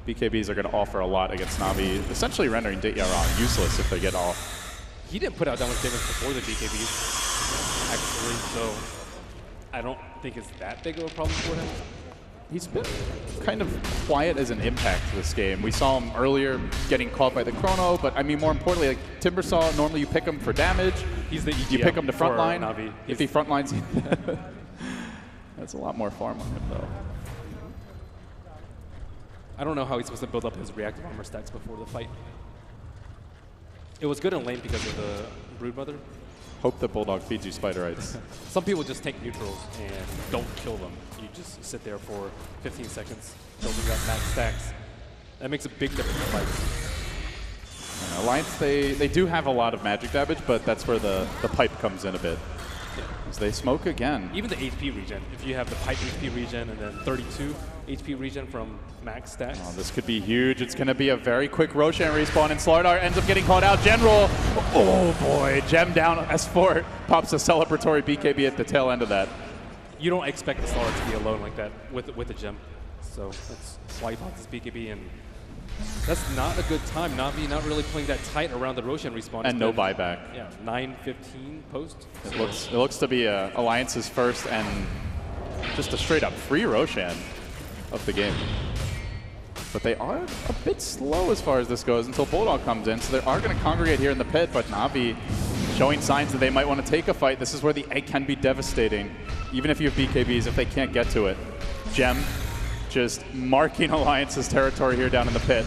BKBs are going to offer a lot against Na'Vi, essentially rendering Date-Yaran useless if they get off. He didn't put out that much damage before the BKBs, actually, so I don't think it's that big of a problem for him. He's been kind of quiet as an impact this game. We saw him earlier getting caught by the Chrono, but I mean, more importantly, like Timbersaw, normally you pick him for damage. He's the EGM. You pick him to frontline. Na'Vi. If he frontlines, that's a lot more farm on him, though. I don't know how he's supposed to build up his reactive armor stacks before the fight. It was good in lane because of the Broodmother. Hope that Bulldog feeds you Spiderites. Some people just tank neutrals and don't kill them. You just sit there for 15 seconds building up max stacks. That makes a big difference in fights. Alliance, they do have a lot of magic damage, but that's where the pipe comes in a bit. as they smoke again. Even the HP regen, if you have the pipe HP regen and then 32 HP regen from max stacks. Oh, this could be huge. It's going to be a very quick Roshan respawn, and Slardar ends up getting caught out. General, oh boy, gem down. S4 pops a celebratory BKB at the tail end of that. You don't expect the Slardar to be alone like that with a gem. So that's why he pops this BKB, and that's not a good time. Navi not really playing that tight around the Roshan respawn. And no buyback. Yeah, 9:15 post. It looks to be Alliance's first and just a straight up free Roshan of the game. But they are a bit slow as far as this goes until Bulldog comes in, so they are going to congregate here in the pit, but Navi showing signs that they might want to take a fight. This is where the egg can be devastating, even if you have BKBs, if they can't get to it. Gem just marking Alliance's territory here down in the pit,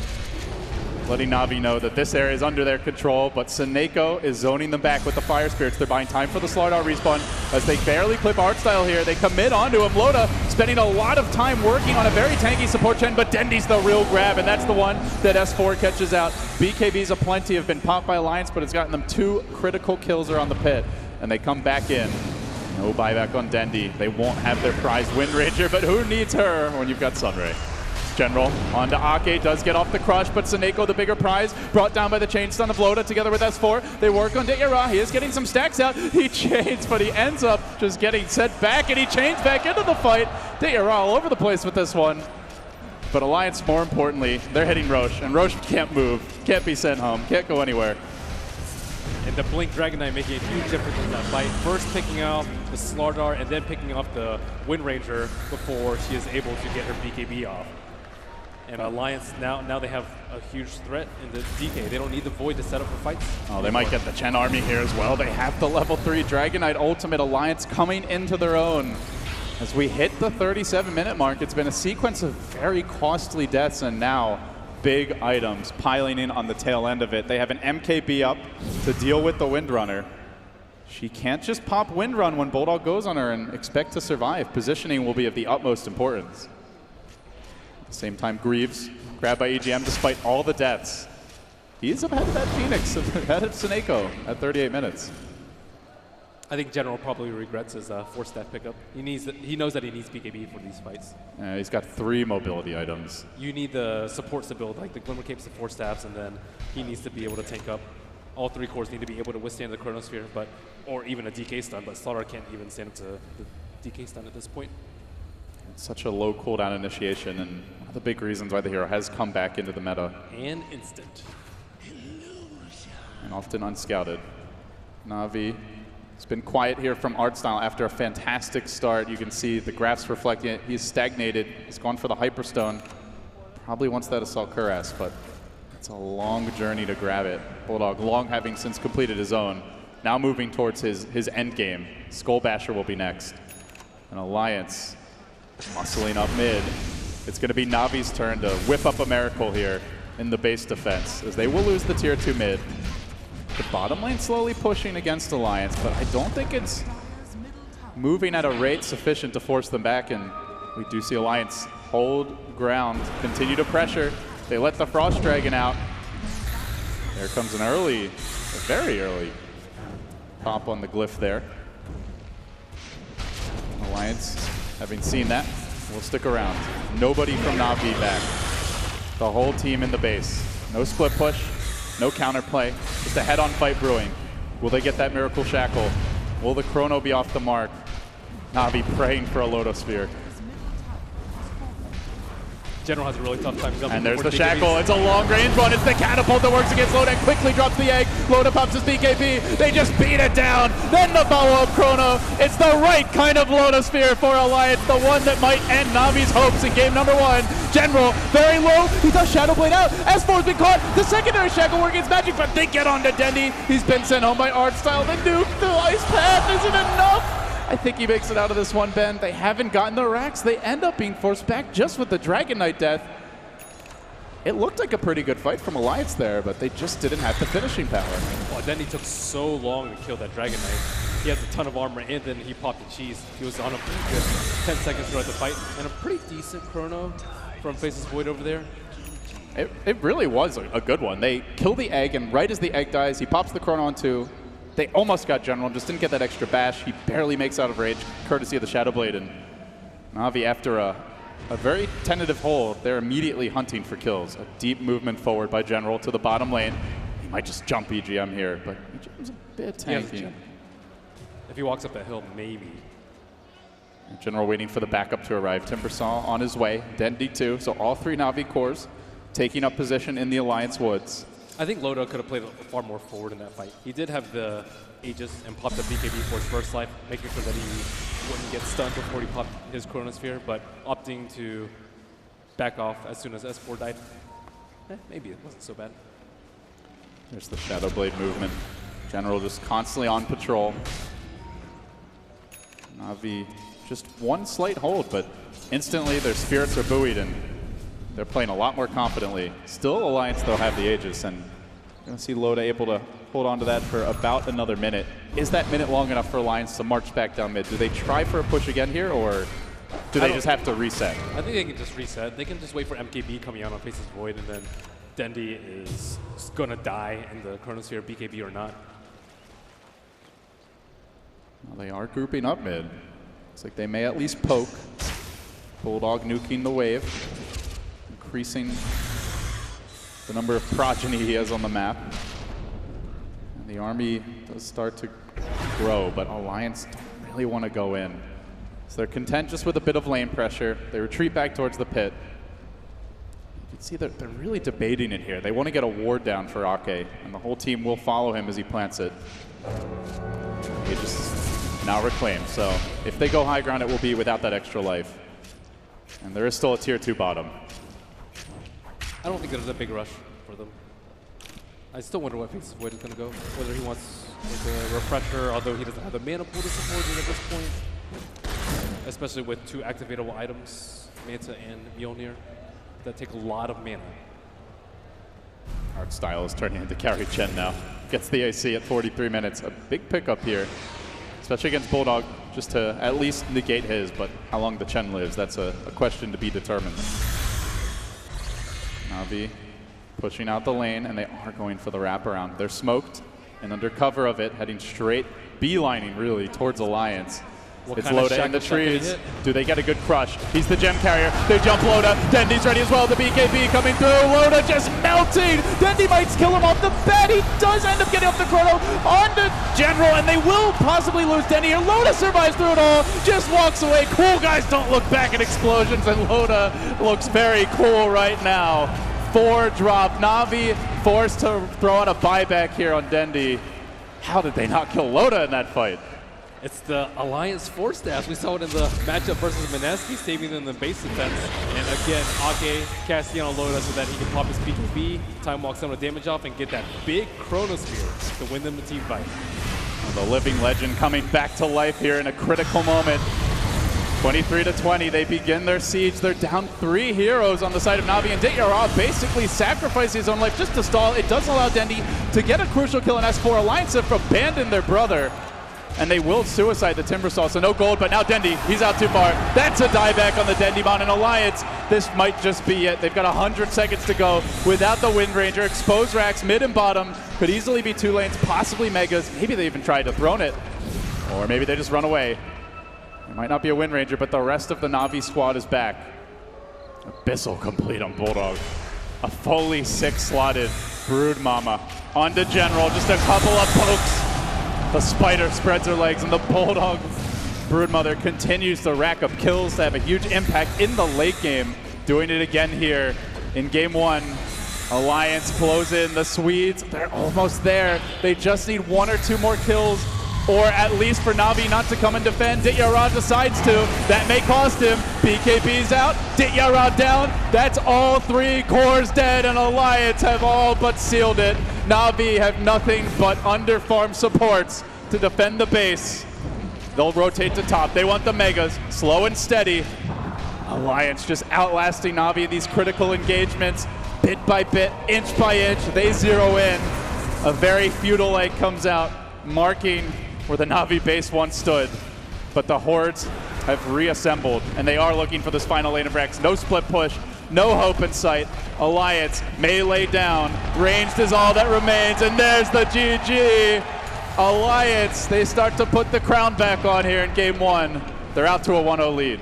letting Navi know that this area is under their control, but Seneko is zoning them back with the Fire Spirits. They're buying time for the Slardar respawn as they barely clip Artstyle here. They commit onto him. Loda spending a lot of time working on a very tanky support chain, but Dendi's the real grab, and that's the one that S4 catches out. BKBs aplenty have been popped by Alliance, but it's gotten them 2 critical kills around the pit, and they come back in. No buyback on Dendi. They won't have their prized Wind Ranger, but who needs her when you've got Sunray? General onto Ake, does get off the crush, but Seneko, the bigger prize, brought down by the chain stun of Loda together with S4. They work on Deyara. He is getting some stacks out. He chains, but he ends up just getting sent back, and he chains back into the fight. Deyara all over the place with this one. But Alliance, more importantly, they're hitting Roche, and Roche can't move, can't be sent home, can't go anywhere. And the Blink Dragon Knight making a huge difference in that fight. First picking off the Slardar and then picking off the Wind Ranger before she is able to get her BKB off. And Alliance, now they have a huge threat in the DK. They don't need the Void to set up for fights. Oh, they might get the Chen army here as well. They have the level 3 Dragon Knight ultimate. Alliance coming into their own. As we hit the 37-minute mark, it's been a sequence of very costly deaths, and now big items piling in on the tail end of it. They have an MKB up to deal with the Windrunner. She can't just pop Windrun when Bulldog goes on her and expect to survive. Positioning will be of the utmost importance. At the same time, Greaves, grabbed by EGM despite all the deaths. He is ahead of that Phoenix, ahead of Seneko at 38 minutes. I think General probably regrets his 4-stack pickup. He knows that he needs BKB for these fights. He's got 3 mobility items. You need the supports to build, like the Glimmer Capes, the 4 staffs, and then he needs to be able to tank up. All 3 cores need to be able to withstand the Chronosphere, or even a DK stun, but Slardar can't even stand up to the DK stun at this point. It's such a low cooldown initiation, and one of the big reasons why the hero has come back into the meta. And instant. And often unscouted. Navi. It's been quiet here from Artstyle after a fantastic start. You can see the graphs reflecting it. He's stagnated. He's gone for the Hyperstone. Probably wants that Assault Cuirass, but it's a long journey to grab it. Bulldog, long having since completed his own, now moving towards his end game. Skull Basher will be next. And Alliance muscling up mid. It's going to be Navi's turn to whip up a miracle here in the base defense, as they will lose the tier 2 mid. The bottom lane slowly pushing against Alliance, but I don't think it's moving at a rate sufficient to force them back, and we do see Alliance hold ground, continue to pressure. They let the Frost Dragon out. There comes an early, a very early pop on the glyph there. Alliance, having seen that, will stick around. Nobody from Navi back. The whole team in the base. No split push. No counterplay, just a head-on fight brewing. Will they get that Miracle Shackle? Will the Chrono be off the mark? Navi praying for a Lotosphere. General has a really tough time jumping. And there's the Shackle. It's a long-range one. It's the Catapult that works against Loda and quickly drops the egg. Loda pops his BKB. They just beat it down. Then the follow-up Chrono. It's the right kind of Lotosphere for Alliance, the one that might end Navi's hopes in game number 1. General, very low. He does Shadow Blade out. S4's been caught. The secondary Shackle work against Magic, but they get onto Dendi. He's been sent home by Artstyle. The nuke, the Ice Path isn't enough. I think he makes it out of this one, Ben. They haven't gotten the racks. They end up being forced back just with the Dragon Knight death. It looked like a pretty good fight from Alliance there, but they just didn't have the finishing power. Well, then he took so long to kill that Dragon Knight. He has a ton of armor, and then he popped the cheese. He was on a pretty good 10 seconds throughout the fight, and a pretty decent Chrono from Faceless Void over there. It really was a good one. They kill the egg, and right as the egg dies, he pops the Chrono on 2. They almost got General, just didn't get that extra bash. He barely makes out of range, courtesy of the Shadow Blade. And Na'Vi, after a very tentative hold, they're immediately hunting for kills. A deep movement forward by General to the bottom lane. He might just jump EGM here, but EGM's a bit tanky. If he walks up that hill, maybe. General waiting for the backup to arrive. Timbersaw on his way. Dendi too. So all 3 Na'Vi cores taking up position in the Alliance Woods. I think Loda could have played far more forward in that fight. He did have the Aegis and popped the BKB for his first life, making sure that he wouldn't get stunned before he popped his Chronosphere, but opting to back off as soon as S4 died. Maybe it wasn't so bad. There's the Shadow Blade movement. General just constantly on patrol. Na'Vi just one slight hold, but instantly their spirits are buoyed and they're playing a lot more confidently. Still Alliance, they'll have the Aegis, and you're going to see Loda able to hold on to that for about another minute. Is that minute long enough for Alliance to march back down mid? Do they try for a push again here, or do they just have to reset? I think they can just reset. They can just wait for MKB coming out on Faces Void, and then Dendi is going to die in the Chronosphere, BKB or not. Well, they are grouping up mid. Looks like they may at least poke. Bulldog nuking the wave, increasing the number of progeny he has on the map. And the army does start to grow, but Alliance don't really want to go in. So they're content just with a bit of lane pressure. They retreat back towards the pit. You can see that they're really debating it here. They want to get a ward down for Ake, and the whole team will follow him as he plants it. He just now reclaimed, so if they go high ground, it will be without that extra life. And there is still a tier 2 bottom. I don't think there's a big rush for them. I still wonder what Faces Void is going to go. Whether he wants like a refresher, although he doesn't have the mana pool to support it at this point. Especially with 2 activatable items, Manta and Mjolnir, that take a lot of mana. Art Style is turning into Carry Chen now. Gets the AC at 43 minutes. A big pickup here, especially against Bulldog, just to at least negate his, but how long the Chen lives, that's a question to be determined. Na'Vi pushing out the lane, and they are going for the wraparound. They're smoked, and under cover of it, heading straight, beelining really towards Alliance. It's Loda in the trees. Do they get a good crush? He's the gem carrier. They jump Loda. Dendi's ready as well. The BKB coming through. Loda just melting. Dendi might kill him off the bat. He does end up getting up the chrono onto General, and they will possibly lose Dendi here. Loda survives through it all. Just walks away. Cool guys don't look back at explosions, and Loda looks very cool right now. 4 drop. Na'Vi forced to throw out a buyback here on Dendi. How did they not kill Loda in that fight? It's the Alliance Force Dash. We saw it in the matchup versus Mineski, saving them in the base defense. And again, Ake casting on Loda so that he can pop his BKB, time walk some of the damage off, and get that big Chronosphere to win them the team fight. The living legend coming back to life here in a critical moment. 23-20, they begin their siege. They're down 3 heroes on the side of Na'Vi, and Dityara basically sacrificing his own life just to stall. It does allow Dendi to get a crucial kill in S4. Alliance have abandoned their brother, and they will suicide the Timbersaw, so no gold, but now Dendi, he's out too far. That's a dieback on the Dendi Bond, and Alliance, this might just be it. They've got 100 seconds to go without the Wind Ranger. Exposed racks, mid and bottom, could easily be 2 lanes, possibly Megas. Maybe they even tried to throne it, or maybe they just run away. It might not be a Wind Ranger, but the rest of the Na'Vi squad is back. Abyssal complete on Bulldog. A fully 6-slotted Brood Mama. Onto General, just a couple of pokes. The Spider spreads her legs, and the Bulldog Broodmother continues to rack up kills to have a huge impact in the late game. Doing it again here in game 1. Alliance close in. The Swedes, they're almost there. They just need 1 or 2 more kills, or at least for Na'Vi not to come and defend. Dityara decides to. That may cost him. BKB's out. Dityara down. That's all 3 cores dead, and Alliance have all but sealed it. Na'Vi have nothing but underfarm supports to defend the base. They'll rotate to top. They want the Megas. Slow and steady. Alliance just outlasting Na'Vi in these critical engagements. Bit by bit, inch by inch, they zero in. A very feudal light comes out, marking where the Na'Vi base once stood. But the Hordes have reassembled, and they are looking for this final lane of Rex. No split push, no hope in sight. Alliance may lay down. Ranged is all that remains, and there's the GG. Alliance, they start to put the crown back on here in game 1. They're out to a 1-0 lead.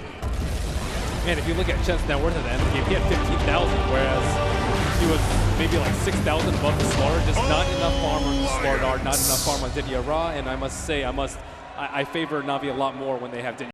Man, if you look at Chen's net worth at the end of the game, he had 15,000, whereas he was maybe like 6,000 above the Slaughter. Just not enough farm on the Slaughter, not enough farm on Didier Ra, and I must say, I favor Na'Vi a lot more when they have Didier.